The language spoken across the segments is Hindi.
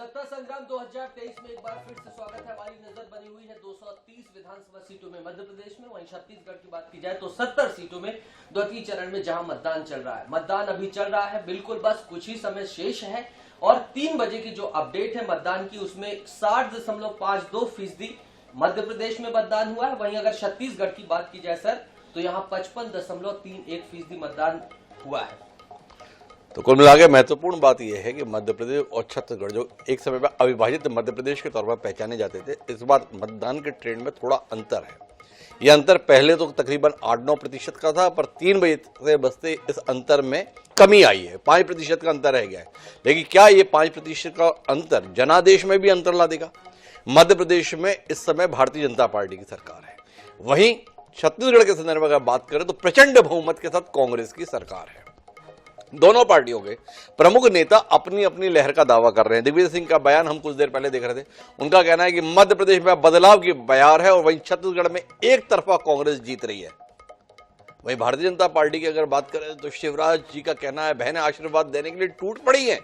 सत्ता संग्राम 2023 में एक बार फिर से स्वागत है। हमारी नजर बनी हुई है 230 विधानसभा सीटों में मध्य प्रदेश में। वहीं छत्तीसगढ़ की बात की जाए तो 70 सीटों में द्वितीय चरण में जहां मतदान चल रहा है। मतदान अभी चल रहा है, बिल्कुल बस कुछ ही समय शेष है और 3 बजे की जो अपडेट है मतदान की उसमें 60.52% मध्य प्रदेश में मतदान हुआ है। वहीं अगर छत्तीसगढ़ की बात की जाए सर तो यहाँ 55.31% मतदान हुआ है। तो कुल मिलाकर महत्वपूर्ण बात यह है कि मध्य प्रदेश और छत्तीसगढ़ जो एक समय पर अविभाजित मध्य प्रदेश के तौर पर पहचाने जाते थे, इस बार मतदान के ट्रेंड में थोड़ा अंतर है। यह अंतर पहले तो तकरीबन 8-9% का था, पर 3 बजे से बजते इस अंतर में कमी आई है। 5% का अंतर रह गया है। लेकिन क्या ये 5% का अंतर जनादेश में भी अंतर ला देगा? मध्य प्रदेश में इस समय भारतीय जनता पार्टी की सरकार है। वहीं छत्तीसगढ़ के संदर्भ में अगर बात करें तो प्रचंड बहुमत के साथ कांग्रेस की सरकार है। दोनों पार्टियों के प्रमुख नेता अपनी अपनी लहर का दावा कर रहे हैं। दिग्विजय सिंह का बयान हम कुछ देर पहले देख रहे थे। उनका कहना है कि मध्य प्रदेश में बदलाव की बयार है और वहीं छत्तीसगढ़ में एक तरफा कांग्रेस जीत रही है। वहीं भारतीय जनता पार्टी की अगर बात करें तो शिवराज जी का कहना है बहनें आशीर्वाद देने के लिए टूट पड़ी हैं।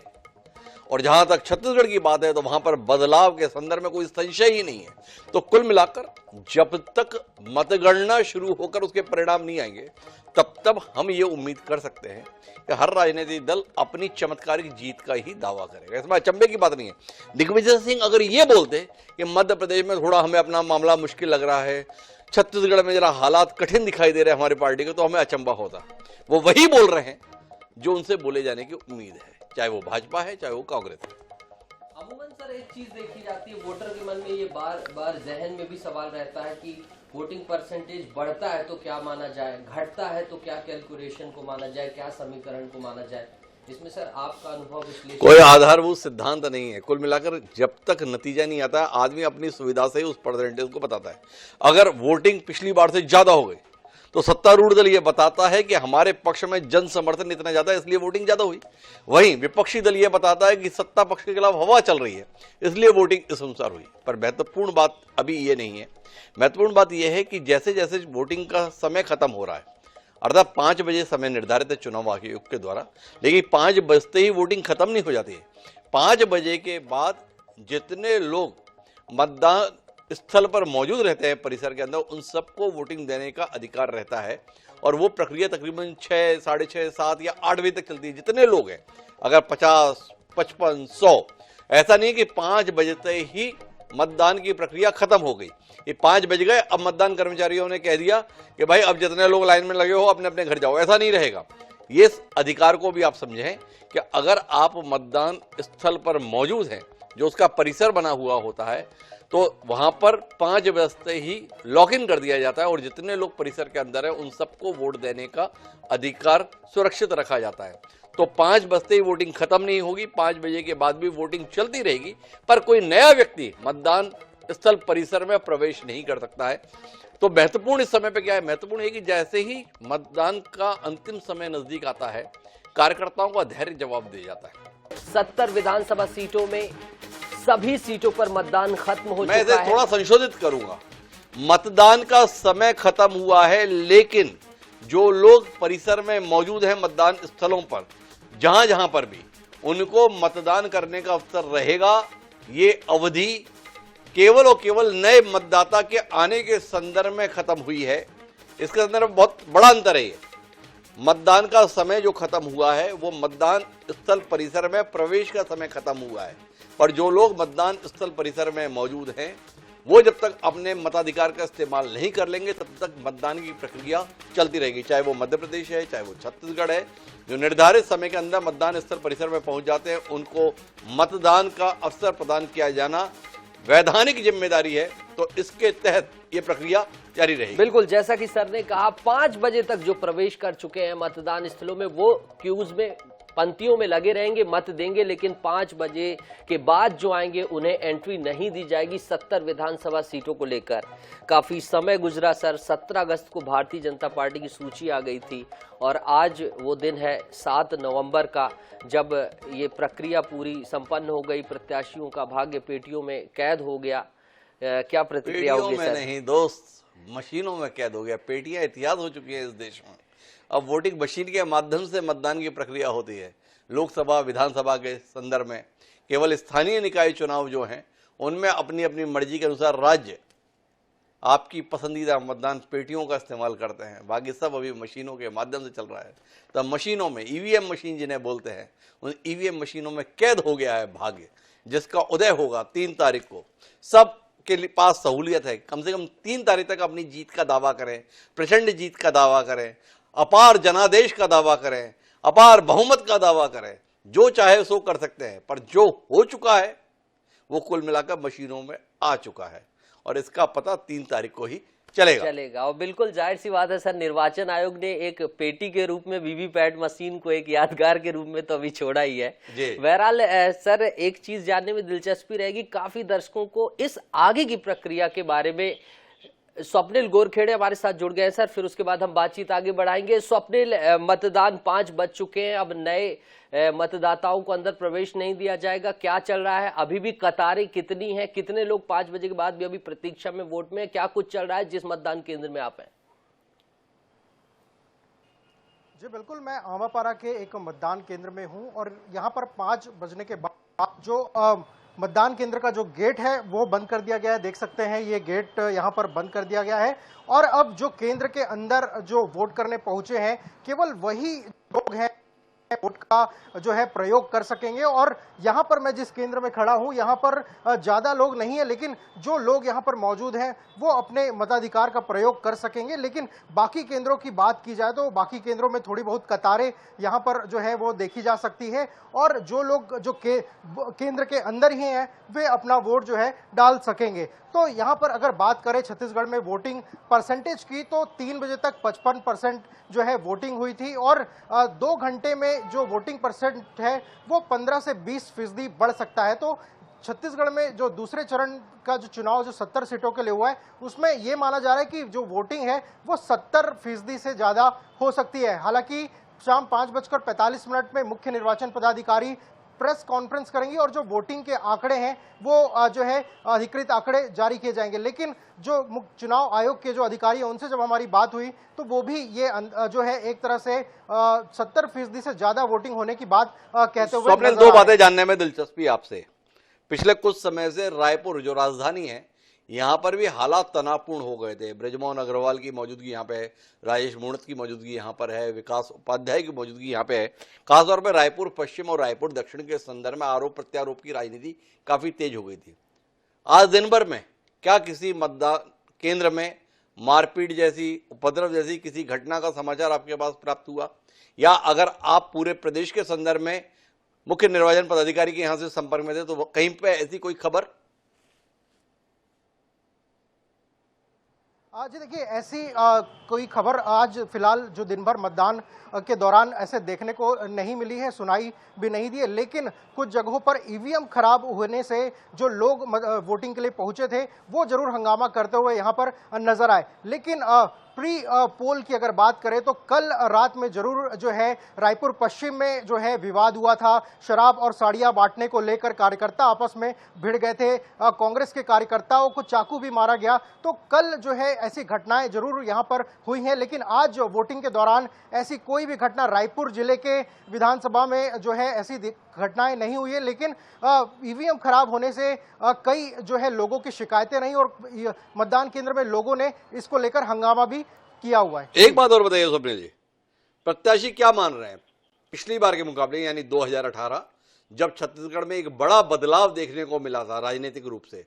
और जहां तक छत्तीसगढ़ की बात है तो वहां पर बदलाव के संदर्भ में कोई संशय ही नहीं है। तो कुल मिलाकर जब तक मतगणना शुरू होकर उसके परिणाम नहीं आएंगे तब हम ये उम्मीद कर सकते हैं कि हर राजनीतिक दल अपनी चमत्कारिक जीत का ही दावा करेगा। इसमें अचंभे की बात नहीं है। दिग्विजय सिंह अगर ये बोलते कि मध्य प्रदेश में थोड़ा हमें अपना मामला मुश्किल लग रहा है, छत्तीसगढ़ में जरा हालात कठिन दिखाई दे रहे हैं हमारी पार्टी के, तो हमें अचंभा होता। वो वही बोल रहे हैं जो उनसे बोले जाने की उम्मीद है, चाहे वो भाजपा है चाहे वो कांग्रेस है। अमूमन सर एक चीज देखी जाती है, वोटर के मन में ये बार बार जहन में भी सवाल रहता है कि वोटिंग परसेंटेज बढ़ता है तो क्या माना जाए, घटता है तो क्या कैलकुलेशन को माना जाए, क्या समीकरण को माना जाए। इसमें सर आपका अनुभव विश्लेषण? कोई आधारभूत सिद्धांत नहीं है। कुल मिलाकर जब तक नतीजा नहीं आता है आदमी अपनी सुविधा से ही उस परसेंटेज को बताता है। अगर वोटिंग पिछली बार से ज्यादा हो गई तो सत्तारूढ़ दल ये बताता है कि हमारे पक्ष में जन समर्थन इतना ज्यादा है इसलिए वोटिंग ज्यादा हुई। वहीं विपक्षी दल ये बताता है कि सत्ता पक्ष के खिलाफ हवा चल रही है इसलिए वोटिंग इस अनुसार हुई। पर महत्वपूर्ण बात अभी ये नहीं है। महत्वपूर्ण बात यह है कि जैसे जैसे वोटिंग का समय खत्म हो रहा है, अर्थात 5 बजे समय निर्धारित है चुनाव आयोग के द्वारा, लेकिन 5 बजते ही वोटिंग खत्म नहीं हो जाती है। 5 बजे के बाद जितने लोग मतदान स्थल पर मौजूद रहते हैं परिसर के अंदर, उन सबको वोटिंग देने का अधिकार रहता है। और वो प्रक्रिया तकरीबन 6, 6:30, 7 या 8 बजे तक चलती है। जितने लोग हैं, अगर 50, 55, 100, ऐसा नहीं कि 5 बजते ही मतदान की प्रक्रिया खत्म हो गई। ये 5 बज गए, अब मतदान कर्मचारियों ने कह दिया कि भाई अब जितने लोग लाइन में लगे हो अपने अपने घर जाओ, ऐसा नहीं रहेगा। ये अधिकार को भी आप समझें कि अगर आप मतदान स्थल पर मौजूद हैं, जो उसका परिसर बना हुआ होता है, तो वहां पर 5 बजते ही लॉक इन कर दिया जाता है और जितने लोग परिसर के अंदर है उन सबको वोट देने का अधिकार सुरक्षित रखा जाता है। तो 5 बजते ही वोटिंग खत्म नहीं होगी, 5 बजे के बाद भी वोटिंग चलती रहेगी, पर कोई नया व्यक्ति मतदान स्थल परिसर में प्रवेश नहीं कर सकता है। तो महत्वपूर्ण इस समय पे क्या है? महत्वपूर्ण है कि जैसे ही मतदान का अंतिम समय नजदीक आता है, कार्यकर्ताओं का धैर्य जवाब दे जाता है। 70 विधानसभा सीटों में सभी सीटों पर मतदान खत्म हो चुका है। मैं इसे थोड़ा संशोधित करूंगा। मतदान का समय खत्म हुआ है, लेकिन जो लोग परिसर में मौजूद हैं मतदान स्थलों पर, जहां जहां पर भी, उनको मतदान करने का अवसर रहेगा। ये अवधि केवल और केवल नए मतदाता के आने के संदर्भ में खत्म हुई है। इसके संदर्भ में बहुत बड़ा अंतर है। मतदान का समय जो खत्म हुआ है वो मतदान स्थल परिसर में प्रवेश का समय खत्म हुआ है, पर जो लोग मतदान स्थल परिसर में मौजूद हैं वो जब तक अपने मताधिकार का इस्तेमाल नहीं कर लेंगे तब तक मतदान की प्रक्रिया चलती रहेगी। चाहे वो मध्य प्रदेश है चाहे वो छत्तीसगढ़ है, जो निर्धारित समय के अंदर मतदान स्थल परिसर में पहुंच जाते हैं उनको मतदान का अवसर प्रदान किया जाना वैधानिक जिम्मेदारी है। तो इसके तहत ये प्रक्रिया जारी रहेगी। बिल्कुल, जैसा कि सर ने कहा 5 बजे तक जो प्रवेश कर चुके हैं मतदान स्थलों में वो क्यूज में पंक्तियों में लगे रहेंगे, मत देंगे, लेकिन 5 बजे के बाद जो आएंगे उन्हें एंट्री नहीं दी जाएगी। 70 विधानसभा सीटों को लेकर काफी समय गुजरा सर। 17 अगस्त को भारतीय जनता पार्टी की सूची आ गई थी और आज वो दिन है 7 नवंबर का, जब ये प्रक्रिया पूरी संपन्न हो गई, प्रत्याशियों का भाग्य पेटियों में कैद हो गया। क्या प्रतिक्रिया होगी सर? नहीं दोस्त, मशीनों में कैद हो गया। पेटियां इतिहास हो चुकी है इस देश में। अब वोटिंग मशीन के माध्यम से मतदान की प्रक्रिया होती है। लोकसभा विधानसभा के संदर्भ में। केवल स्थानीय निकाय चुनाव जो हैं उनमें अपनी अपनी मर्जी के अनुसार राज्य आपकी पसंदीदा मतदान पेटियों का इस्तेमाल करते हैं, बाकी सब अभी मशीनों के माध्यम से चल रहा है। तो मशीनों में ईवीएम मशीन जिन्हें बोलते हैं, उन ईवीएम मशीनों में कैद हो गया है भाग्य, जिसका उदय होगा 3 तारीख को। सब के पास सहूलियत है, कम से कम 3 तारीख तक अपनी जीत का दावा करें, प्रचंड जीत का दावा करें, अपार जनादेश का दावा करें, अपार बहुमत का दावा करें, जो चाहे सो कर सकते हैं। पर जो हो चुका है वो कुल मिलाकर मशीनों में आ चुका है और इसका पता 3 तारीख को ही चलेगा। और बिल्कुल जाहिर सी बात है सर, निर्वाचन आयोग ने एक पेटी के रूप में वीवीपैट मशीन को एक यादगार के रूप में तो अभी छोड़ा ही है। बहरहाल सर, एक चीज जानने में दिलचस्पी रहेगी, काफी दर्शकों को इस आगे की प्रक्रिया के बारे में। स्वप्निल गोरखेड़े हमारे साथ जुड़ गए हैं सर, फिर उसके बाद हम बातचीत आगे बढ़ाएंगे। स्वप्निल, मतदान 5 बज चुके हैं, अब नए मतदाताओं को अंदर प्रवेश नहीं दिया जाएगा, क्या चल रहा है? अभी भी कतारें कितनी हैं, कितने लोग 5 बजे के बाद भी अभी प्रतीक्षा में वोट में, क्या कुछ चल रहा है जिस मतदान केंद्र में आप हैं? जी बिल्कुल, मैं आमापारा के एक मतदान केंद्र में हूं और यहां पर 5 बजने के बाद जो मतदान केंद्र का जो गेट है वो बंद कर दिया गया है। देख सकते हैं ये गेट यहाँ पर बंद कर दिया गया है और अब जो केंद्र के अंदर जो वोट करने पहुंचे हैं केवल वही लोग हैं वोट का जो है प्रयोग कर सकेंगे। और यहाँ पर मैं जिस केंद्र में खड़ा हूँ यहाँ पर ज़्यादा लोग नहीं है, लेकिन जो लोग यहाँ पर मौजूद हैं वो अपने मताधिकार का प्रयोग कर सकेंगे। लेकिन बाकी केंद्रों की बात की जाए तो बाकी केंद्रों में थोड़ी बहुत कतारें यहाँ पर जो है वो देखी जा सकती है और जो लोग जो केंद्र के अंदर ही हैं वे अपना वोट जो है डाल सकेंगे। तो यहाँ पर अगर बात करें छत्तीसगढ़ में वोटिंग परसेंटेज की तो 3 बजे तक 55% जो है वोटिंग हुई थी और 2 घंटे में जो वोटिंग परसेंट है वो 15 से 20% बढ़ सकता है। तो छत्तीसगढ़ में जो दूसरे चरण का जो चुनाव जो 70 सीटों के लिए हुआ है उसमें ये माना जा रहा है कि जो वोटिंग है वो 70% से ज़्यादा हो सकती है। हालांकि शाम 5:45 में मुख्य निर्वाचन पदाधिकारी प्रेस कॉन्फ्रेंस करेंगी और जो वोटिंग के आंकड़े हैं वो जो है अधिकृत आंकड़े जारी किए जाएंगे। लेकिन जो चुनाव आयोग के जो अधिकारी हैं उनसे जब हमारी बात हुई तो वो भी ये जो है एक तरह से 70% से ज्यादा वोटिंग होने की बात कहते हुए स्वप्निल, 2 बातें जानने में दिलचस्पी आपसे। पिछले कुछ समय से रायपुर जो राजधानी है यहाँ पर भी हालात तनावपूर्ण हो गए थे। बृजमोहन अग्रवाल की मौजूदगी यहाँ पे है, राजेश मूणत की मौजूदगी यहाँ पर है, विकास उपाध्याय की मौजूदगी यहाँ पे है। खासतौर पर रायपुर पश्चिम और रायपुर दक्षिण के संदर्भ में आरोप प्रत्यारोप की राजनीति काफी तेज हो गई थी। आज दिन भर में क्या किसी मतदान केंद्र में मारपीट जैसी, उपद्रव जैसी किसी घटना का समाचार आपके पास प्राप्त हुआ? या अगर आप पूरे प्रदेश के संदर्भ में मुख्य निर्वाचन पदाधिकारी के यहाँ से संपर्क में थे तो कहीं पे ऐसी कोई खबर? जी देखिए, ऐसी कोई खबर आज फिलहाल जो दिन भर मतदान के दौरान ऐसे देखने को नहीं मिली है, सुनाई भी नहीं दी है। लेकिन कुछ जगहों पर ईवीएम खराब होने से जो लोग वोटिंग के लिए पहुंचे थे वो जरूर हंगामा करते हुए यहाँ पर नजर आए। लेकिन प्री पोल की अगर बात करें तो कल रात में जरूर जो है रायपुर पश्चिम में जो है विवाद हुआ था। शराब और साड़ियां बांटने को लेकर कार्यकर्ता आपस में भिड़ गए थे, कांग्रेस के कार्यकर्ताओं को चाकू भी मारा गया। तो कल जो है ऐसी घटनाएं जरूर यहां पर हुई हैं, लेकिन आज वोटिंग के दौरान ऐसी कोई भी घटना रायपुर जिले के विधानसभा में जो है ऐसी घटनाएं नहीं हुई है। लेकिन ईवीएम खराब होने से कई जो है लोगों की शिकायतें रही और मतदान केंद्र में लोगों ने इसको लेकर हंगामा भी किया हुआ है। एक बात और बताइए स्वप्निल जी, प्रत्याशी क्या मान रहे हैं? पिछली बार के मुकाबले यानी 2018 जब छत्तीसगढ़ में एक बड़ा बदलाव देखने को मिला था राजनीतिक रूप से,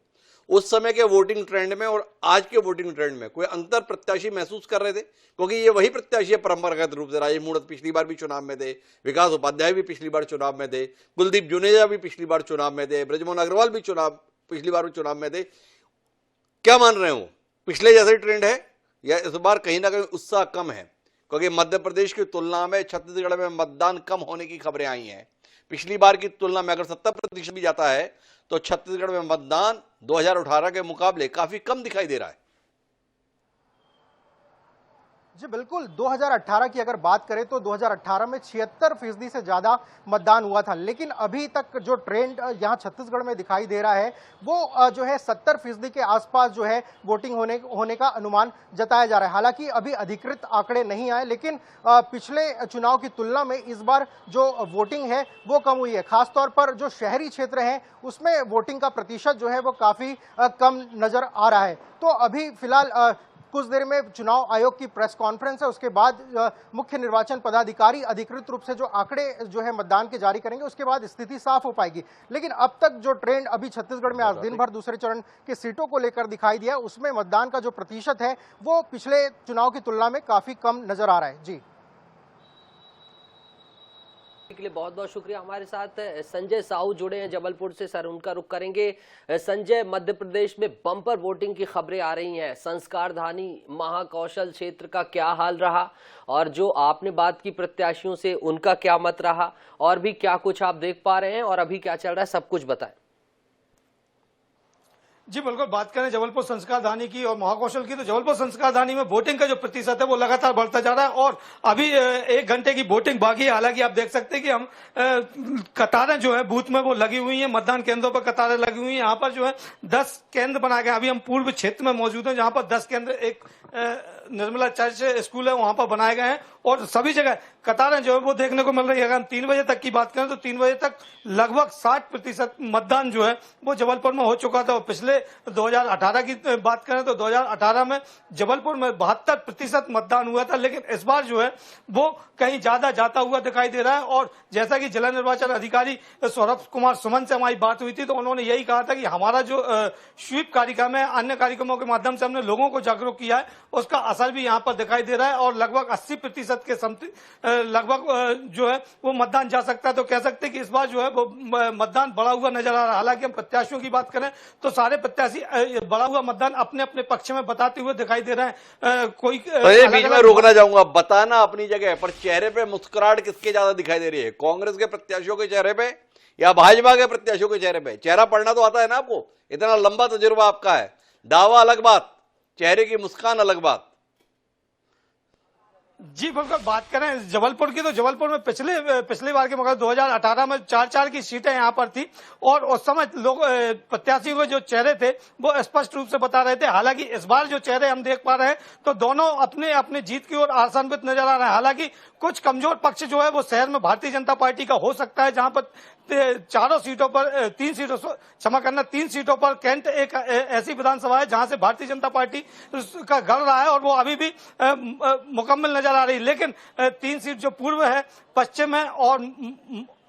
उस समय के वोटिंग ट्रेंड में और आज के वोटिंग ट्रेंड में कोई अंतर प्रत्याशी महसूस कर रहे थे? क्योंकि ये वही प्रत्याशी है परंपरागत रूप से। राजेश मूणत पिछली बार भी चुनाव में थे, विकास उपाध्याय भी पिछली बार चुनाव में थे, कुलदीप जुनेजा भी पिछली बार चुनाव में थे, बृजमोहन अग्रवाल भी पिछली बार भी चुनाव में थे। क्या मान रहे हो, पिछले जैसे ट्रेंड है या इस बार कहीं ना कहीं उत्साह कम है? क्योंकि मध्य प्रदेश की तुलना में छत्तीसगढ़ में मतदान कम होने की खबरें आई हैं। पिछली बार की तुलना में अगर 70% भी जाता है तो छत्तीसगढ़ में मतदान 2018 के मुकाबले काफी कम दिखाई दे रहा है। जी बिल्कुल, 2018 की अगर बात करें तो 2018 में 76% से ज्यादा मतदान हुआ था, लेकिन अभी तक जो ट्रेंड यहाँ छत्तीसगढ़ में दिखाई दे रहा है वो जो है 70% के आसपास जो है वोटिंग होने का अनुमान जताया जा रहा है। हालांकि अभी अधिकृत आंकड़े नहीं आए, लेकिन पिछले चुनाव की तुलना में इस बार जो वोटिंग है वो कम हुई है। खासतौर पर जो शहरी क्षेत्र हैं उसमें वोटिंग का प्रतिशत जो है वो काफी कम नजर आ रहा है। तो अभी फिलहाल कुछ देर में चुनाव आयोग की प्रेस कॉन्फ्रेंस है, उसके बाद मुख्य निर्वाचन पदाधिकारी अधिकृत रूप से जो आंकड़े जो है मतदान के जारी करेंगे, उसके बाद स्थिति साफ हो पाएगी। लेकिन अब तक जो ट्रेंड अभी छत्तीसगढ़ में आज दिन भर दूसरे चरण के सीटों को लेकर दिखाई दिया, उसमें मतदान का जो प्रतिशत है वो पिछले चुनाव की तुलना में काफी कम नजर आ रहा है। जी के लिए बहुत बहुत शुक्रिया। हमारे साथ संजय साहू जुड़े हैं जबलपुर से, सर उनका रुख करेंगे। संजय, मध्य प्रदेश में बम्पर वोटिंग की खबरें आ रही हैं, संस्कारधानी महाकौशल क्षेत्र का क्या हाल रहा और जो आपने बात की प्रत्याशियों से उनका क्या मत रहा, और भी क्या कुछ आप देख पा रहे हैं और अभी क्या चल रहा है, सब कुछ बताएं। जी बिल्कुल, बात करें जबलपुर संस्कारधानी की और महाकौशल की, तो जबलपुर संस्कारधानी में वोटिंग का जो प्रतिशत है वो लगातार बढ़ता जा रहा है और अभी 1 घंटे की वोटिंग बाकी है। हालांकि आप देख सकते हैं कि हम कतारें जो है बूथ में वो लगी हुई हैं, मतदान केंद्रों पर कतारें लगी हुई हैं। यहाँ पर जो है 10 केंद्र बनाए गए। अभी हम पूर्व क्षेत्र में मौजूद हैं जहाँ पर 10 केंद्र, एक निर्मला चर्च स्कूल है वहां पर बनाए गए हैं और सभी जगह कतारें जो है वो देखने को मिल रही है। अगर हम 3 बजे तक की बात करें तो 3 बजे तक लगभग 60% मतदान जो है वो जबलपुर में हो चुका था। और पिछले 2018 की बात करें तो 2018 में जबलपुर में 72% मतदान हुआ था, लेकिन इस बार जो है वो कहीं ज्यादा जाता हुआ दिखाई दे रहा है। और जैसा कि जिला निर्वाचन अधिकारी सौरभ कुमार सुमन से हमारी बात हुई थी तो उन्होंने यही कहा था कि हमारा जो स्वीप कार्यक्रम है, अन्य कार्यक्रमों के माध्यम से हमने लोगों को जागरूक किया है, उसका असर भी यहाँ पर दिखाई दे रहा है और लगभग 80% के लगभग जो है वो मतदान जा सकता है। तो कह सकते हैं कि इस बार जो है वो मतदान बढ़ा हुआ नजर आ रहा है। हालांकि हम प्रत्याशियों की बात करें तो सारे प्रत्याशी बढ़ा हुआ मतदान अपने अपने पक्ष में बताते हुए दिखाई दे रहे हैं। कोई बीच में रोकना चाहूंगा, बताना अपनी जगह पर चेहरे पे मुस्कुराहट किसके ज्यादा दिखाई दे रही है, कांग्रेस के प्रत्याशियों के चेहरे पे या भाजपा के प्रत्याशियों के चेहरे पे? चेहरा पढ़ना तो आता है ना आपको, इतना लंबा तजुर्बा आपका है। दावा अलग बात, चेहरे की मुस्कान अलग बात। जी बिल्कुल, बात करें जबलपुर की तो जबलपुर में पिछली बार के मुकाबले 2018 में 4-4 की सीटें यहाँ पर थी और उस समय लोग प्रत्याशियों के जो चेहरे थे वो स्पष्ट रूप से बता रहे थे। हालांकि इस बार जो चेहरे हम देख पा रहे हैं तो दोनों अपने अपने जीत की ओर आशान्वित नजर आ रहे हैं। हालांकि कुछ कमजोर पक्ष जो है वो शहर में भारतीय जनता पार्टी का हो सकता है, जहां पर 4 सीटों पर 3 सीटों क्षमा करना 3 सीटों पर कैंट एक ऐसी विधानसभा है जहां से भारतीय जनता पार्टी का गढ़ रहा है और वो अभी भी मुकम्मल नजर आ रही है। लेकिन 3 सीट जो पूर्व है, पश्चिम है और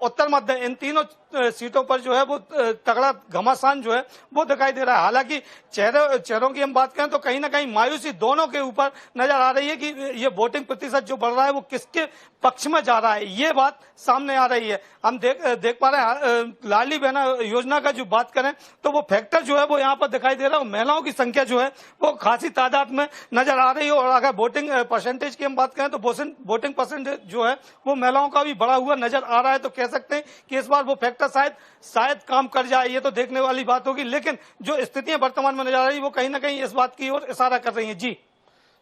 उत्तर मध्य, इन तीनों सीटों पर जो है वो तगड़ा घमासान जो है वो दिखाई दे रहा है। हालांकि चेहरों की हम बात करें तो कहीं ना कहीं मायूसी दोनों के ऊपर नजर आ रही है कि ये वोटिंग प्रतिशत जो बढ़ रहा है वो किसके पक्ष में जा रहा है, ये बात सामने आ रही है। हम देख पा रहे हैं लाडली बहना योजना का जो बात करें तो वो फैक्टर जो है वो यहाँ पर दिखाई दे रहा है। महिलाओं की संख्या जो है वो खासी तादाद में नजर आ रही है और अगर वोटिंग परसेंटेज की हम बात करें तो वोटिंग परसेंटेज जो है वो महिलाओं का भी बढ़ा हुआ नजर आ रहा है। तो कह सकते हैं कि इस बार वो फैक्टर शायद काम कर जाए, ये तो देखने वाली बात होगी। लेकिन जो स्थितियां वर्तमान में नजर आ रही है वो कहीं ना कहीं इस बात की ओर इशारा कर रही है। जी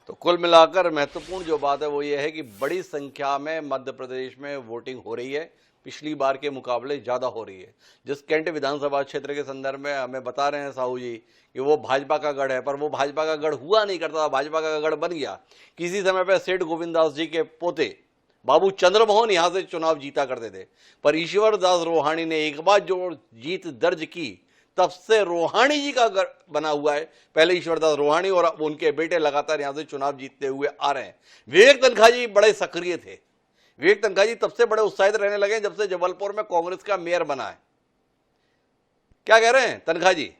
तो कुल मिलाकर महत्वपूर्ण जो बात है वो ये है कि बड़ी संख्या में मध्य प्रदेश में वोटिंग हो रही है, पिछली बार के मुकाबले ज्यादा हो रही है। जिस कैंट विधानसभा क्षेत्र के संदर्भ में हमें बता रहे हैं साहू जी कि वो भाजपा का गढ़ है, पर वो भाजपा का गढ़ हुआ नहीं करता था, भाजपा का गढ़ बन गया। किसी समय पर सेठ गोविंद दास जी के पोते बाबू चंद्रमोहन यहां से चुनाव जीता करते थे, पर ईश्वर दास रोहाणी ने एक बार जो जीत दर्ज की तब से रोहाणी जी का गढ़ बना हुआ है। पहले ईश्वरदास रोहाणी और उनके बेटे लगातार यहां से चुनाव जीतते हुए आ रहे हैं। विवेक तनखा जी बड़े सक्रिय थे, विवेक तनखा जी तब से बड़े उत्साहित रहने लगे जब से जबलपुर में कांग्रेस का मेयर बना है। क्या कह रहे हैं तनखा जी?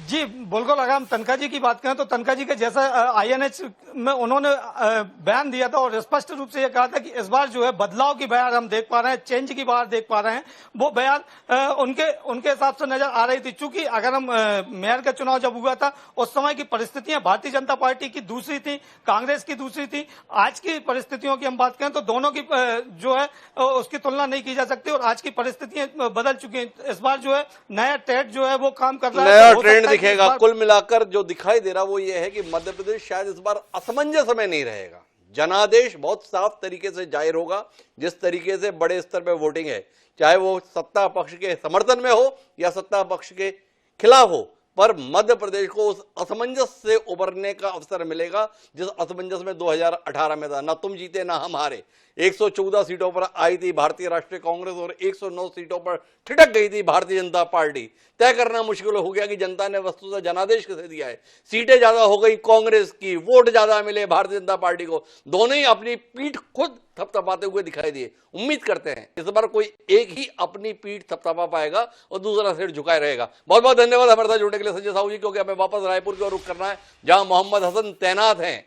जी बिल्कुल, अगर हम तनखा जी की बात करें तो तनखा जी के जैसा INH में उन्होंने बयान दिया था और स्पष्ट रूप से यह कहा था कि इस बार जो है बदलाव की बयान हम देख पा रहे हैं, चेंज की बात देख पा रहे हैं। वो बयान उनके हिसाब से नजर आ रही थी। चूंकि अगर हम मेयर का चुनाव जब हुआ था उस समय की परिस्थितियां भारतीय जनता पार्टी की दूसरी थी, कांग्रेस की दूसरी थी। आज की परिस्थितियों की हम बात करें तो दोनों की जो है उसकी तुलना नहीं की जा सकती और आज की परिस्थितियां बदल चुकी हैं। इस बार जो है नया ट्रेंड जो है वो काम कर रहा है। देखिएगा, कुल मिलाकर जो दिखाई दे रहा वो ये है कि मध्य प्रदेश शायद इस बार असमंजस में नहीं रहेगा। जनादेश बहुत साफ तरीके से जाहिर होगा। जिस तरीके से बड़े स्तर पर वोटिंग है, चाहे वो सत्ता पक्ष के समर्थन में हो या सत्ता पक्ष के खिलाफ हो, पर मध्य प्रदेश को उस असमंजस से उबरने का अवसर मिलेगा जिस असमंजस में 2018 में था। ना तुम जीते ना हम हारे। 114 सीटों पर आई थी भारतीय राष्ट्रीय कांग्रेस और 109 सीटों पर ठिठक गई थी भारतीय जनता पार्टी। तय करना मुश्किल हो गया कि जनता ने वस्तुतः जनादेश किसे दिया है। सीटें ज्यादा हो गई कांग्रेस की, वोट ज्यादा मिले भारतीय जनता पार्टी को। दोनों ही अपनी पीठ खुद थपथपाते हुए दिखाई दिए। उम्मीद करते हैं इस बार कोई एक ही अपनी पीठ थपथपा पाएगा और दूसरा सिर झुकाए रहेगा। बहुत बहुत धन्यवाद हमारे साथ जुड़ने के लिए संजय साहू जी, क्योंकि हमें वापस रायपुर की ओर रुख करना है जहां मोहम्मद हसन तैनात हैं।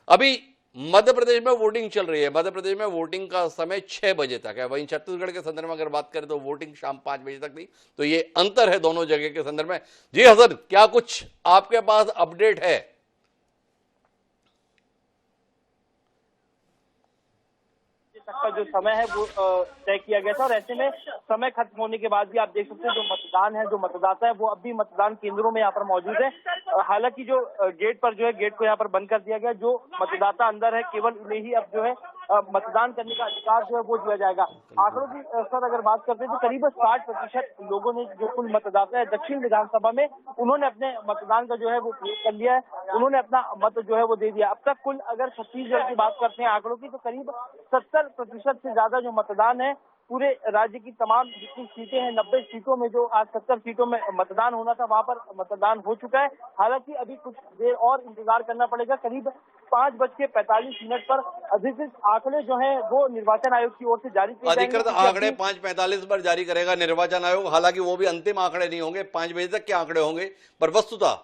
अभी मध्य प्रदेश में वोटिंग चल रही है। मध्य प्रदेश में वोटिंग का समय 6 बजे तक है। वहीं छत्तीसगढ़ के संदर्भ में अगर बात करें तो वोटिंग शाम 5 बजे तक थी। तो ये अंतर है दोनों जगह के संदर्भ में। जी हसन, क्या कुछ आपके पास अपडेट है? का जो समय है वो तय किया गया था और ऐसे में समय खत्म होने के बाद भी आप देख सकते हैं जो मतदान है, जो मतदाता है वो अब भी मतदान केंद्रों में यहाँ पर मौजूद है। हालांकि जो गेट पर जो है गेट को यहाँ पर बंद कर दिया गया। जो मतदाता अंदर है केवल उन्हें ही अब जो है मतदान करने का अधिकार जो है वो दिया जाएगा। आंकड़ों की सर अगर बात करते हैं तो करीब 60% लोगों ने, जो कुल मतदाता है दक्षिण विधानसभा में, उन्होंने अपने मतदान का जो है वो प्रयोग कर लिया है। उन्होंने अपना मत जो है वो दे दिया। अब तक कुल अगर छत्तीसगढ़ की बात करते हैं आंकड़ों की तो करीब 70% से ज्यादा जो मतदान है पूरे राज्य की तमाम जितनी सीटें हैं 90 सीटों में, जो आज 70 सीटों में मतदान होना था वहां पर मतदान हो चुका है। हालांकि अभी कुछ देर और इंतजार करना पड़ेगा। करीब 5:45 पर अधिकृत आंकड़े जो हैं वो निर्वाचन आयोग की ओर से जारी किए जाएंगे। अधिकृत आंकड़े 5:45 पर जारी करेगा निर्वाचन आयोग। हालांकि वो भी अंतिम आंकड़े नहीं होंगे, 5 बजे तक के आंकड़े होंगे। पर वस्तुतः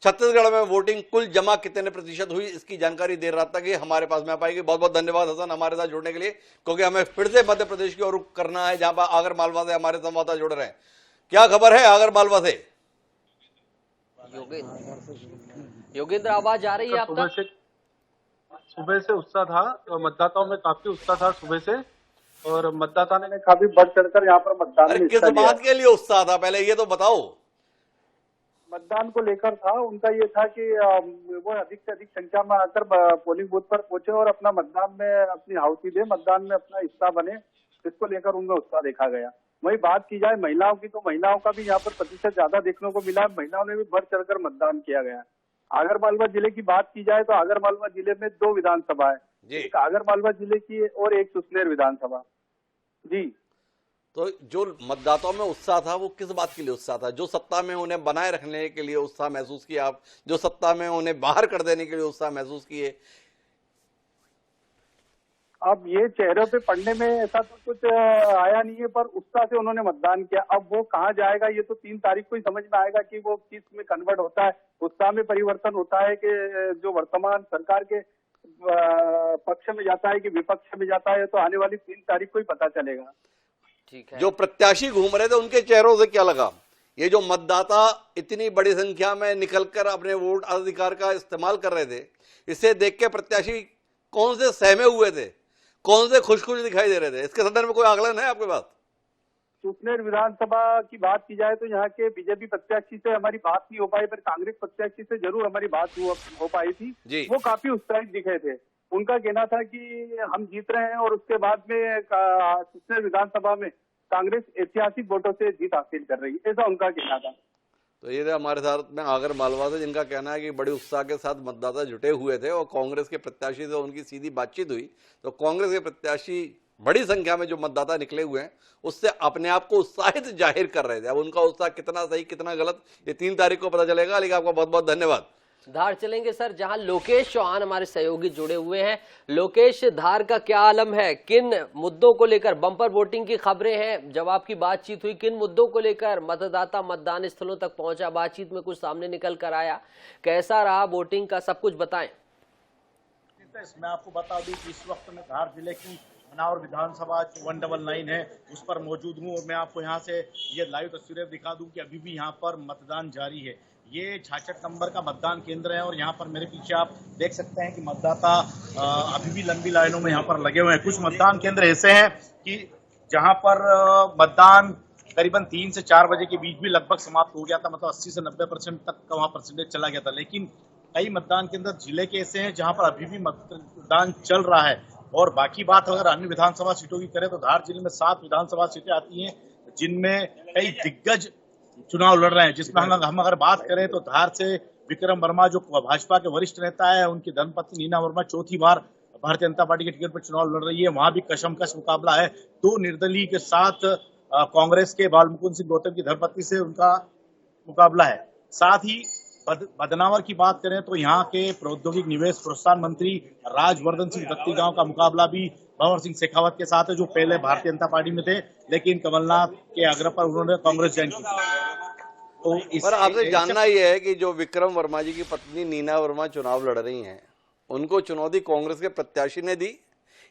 छत्तीसगढ़ में वोटिंग कुल जमा कितने प्रतिशत हुई इसकी जानकारी देर रात तक ही हमारे पास में आ पाएगी। बहुत बहुत धन्यवाद हसन हमारे साथ जुड़ने के लिए, क्योंकि हमें फिर से मध्य प्रदेश की ओर रुख करना है जहां पर आगर मालवा से हमारे संवाददाता जुड़ रहे हैं। क्या खबर है आगर मालवा से? योगेंद्र आवाज आ रही है आपका? सुबह से उत्साह था, मतदाताओं में काफी उत्साह था सुबह से, और मतदाता ने काफी बढ़ चढ़कर यहाँ पर मतदान में किस बात के लिए उत्साह था पहले ये तो बताओ। मतदान को लेकर था। उनका ये था कि वो अधिक से अधिक संख्या में आकर पोलिंग बूथ पर पहुंचे और अपना मतदान में अपनी आहुति दे, मतदान में अपना हिस्सा बने। इसको लेकर उनमें उत्साह देखा गया। वही बात की जाए महिलाओं की तो महिलाओं का भी यहाँ पर प्रतिशत ज्यादा देखने को मिला। महिलाओं ने भी बढ़ चढ़कर मतदान किया गया। आगरमालवा जिले की बात की जाए तो आगरमालवा जिले में 2 विधानसभा है, एक आगरमालवा जिले की और एक सुसनेर विधानसभा। जी, तो जो मतदाताओं में उत्साह था वो किस बात के लिए उत्साह था? जो सत्ता में उन्हें बनाए रखने के लिए उत्साह महसूस किया आप, जो सत्ता में उन्हें बाहर कर देने के लिए उत्साह महसूस किए? अब ये चेहरों पे पढ़ने में ऐसा तो कुछ आया नहीं है, पर उत्साह से उन्होंने मतदान किया। अब वो कहाँ जाएगा ये तो 3 तारीख को ही समझ में आएगा कि वो किस में कन्वर्ट होता है। उत्साह में परिवर्तन होता है कि जो वर्तमान सरकार के पक्ष में जाता है कि विपक्ष में जाता है, तो आने वाली 3 तारीख को ही पता चलेगा। ठीक है। जो प्रत्याशी घूम रहे थे उनके चेहरों से क्या लगा? ये जो मतदाता इतनी बड़ी संख्या में निकलकर अपने वोट अधिकार का इस्तेमाल कर रहे थे, इसे देख के प्रत्याशी कौन से सहमे हुए थे, कौन से खुश दिखाई दे रहे थे? इसके संदर्भ में कोई आकलन है आपके पास? सुसनेर विधानसभा की बात की जाए तो यहाँ के बीजेपी प्रत्याशी से हमारी बात नहीं हो पाई, पर कांग्रेस प्रत्याशी से जरूर हमारी बात हो पाई थी। वो काफी उत्साहित दिखे थे। उनका कहना था कि हम जीत रहे हैं और उसके बाद में सुसनेर विधानसभा में कांग्रेस ऐतिहासिक वोटों से जीत हासिल कर रही है, ऐसा उनका कहना था। तो ये हमारे साथ में आगर मालवा से जिनका कहना है कि बड़े उत्साह के साथ मतदाता जुटे हुए थे और कांग्रेस के प्रत्याशी से उनकी सीधी बातचीत हुई तो कांग्रेस के प्रत्याशी बड़ी संख्या में जो मतदाता निकले हुए हैं उससे अपने आप को उत्साहित जाहिर कर रहे थे। अब उनका उत्साह कितना सही कितना गलत ये 3 तारीख को पता चलेगा। लेकिन आपका बहुत बहुत धन्यवाद। धार चलेंगे सर, जहां लोकेश चौहान हमारे सहयोगी जुड़े हुए हैं। लोकेश, धार का क्या आलम है? किन मुद्दों को लेकर बम्पर वोटिंग की खबरें हैं? जब आपकी बातचीत हुई किन मुद्दों को लेकर मतदाता मतदान स्थलों तक पहुंचा? बातचीत में कुछ सामने निकल कर आया? कैसा रहा वोटिंग का, सब कुछ बताएं। मैं आपको बता दूं कि इस वक्त मैं धार जिले की मनावर विधानसभा 199 है उस पर मौजूद हूं और मैं आपको यहां से ये लाइव तस्वीरें दिखा दूं कि अभी भी यहां पर मतदान जारी है। ये 66 नंबर का मतदान केंद्र है और यहाँ पर मेरे पीछे आप देख सकते हैं कि मतदाता अभी भी लंबी लाइनों में यहाँ पर लगे हुए हैं। कुछ मतदान केंद्र ऐसे हैं कि जहाँ पर मतदान करीबन 3 से 4 बजे के बीच भी लगभग समाप्त हो गया था, मतलब 80 से 90% तक का वहाँ परसेंटेज चला गया था। लेकिन कई मतदान केंद्र जिले के ऐसे हैं जहाँ पर अभी भी मतदान चल रहा है। और बाकी बात अगर अन्य विधानसभा सीटों की करें तो धार जिले में 7 विधानसभा सीटें आती हैं जिनमें कई दिग्गज चुनाव लड़ रहे हैं। जिसमें हम अगर बात करें तो धार से विक्रम वर्मा जो भाजपा के वरिष्ठ नेता है, उनकी धर्मपत्नी नीना वर्मा चौथी बार भारतीय जनता पार्टी के टिकट पर चुनाव लड़ रही है। वहां भी कशमकश मुकाबला है। 2 निर्दलीय के साथ कांग्रेस के बालमुकुंद सिंह गौतम की धर्मपत्नी से उनका मुकाबला है। साथ ही बदनावर की बात करें तो यहाँ के प्रौद्योगिक निवेश प्रोत्साहन मंत्री राजवर्धन सिंह दत्तीगांव का मुकाबला भी भंवर सिंह शेखावत के साथ है, जो पहले भारतीय जनता पार्टी में थे लेकिन कमलनाथ के आग्रह पर उन्होंने कांग्रेस ज्वाइन की। तो पर आपसे जानना यह है कि जो विक्रम वर्मा जी की पत्नी नीना वर्मा चुनाव लड़ रही हैं, उनको चुनौती कांग्रेस के प्रत्याशी ने दी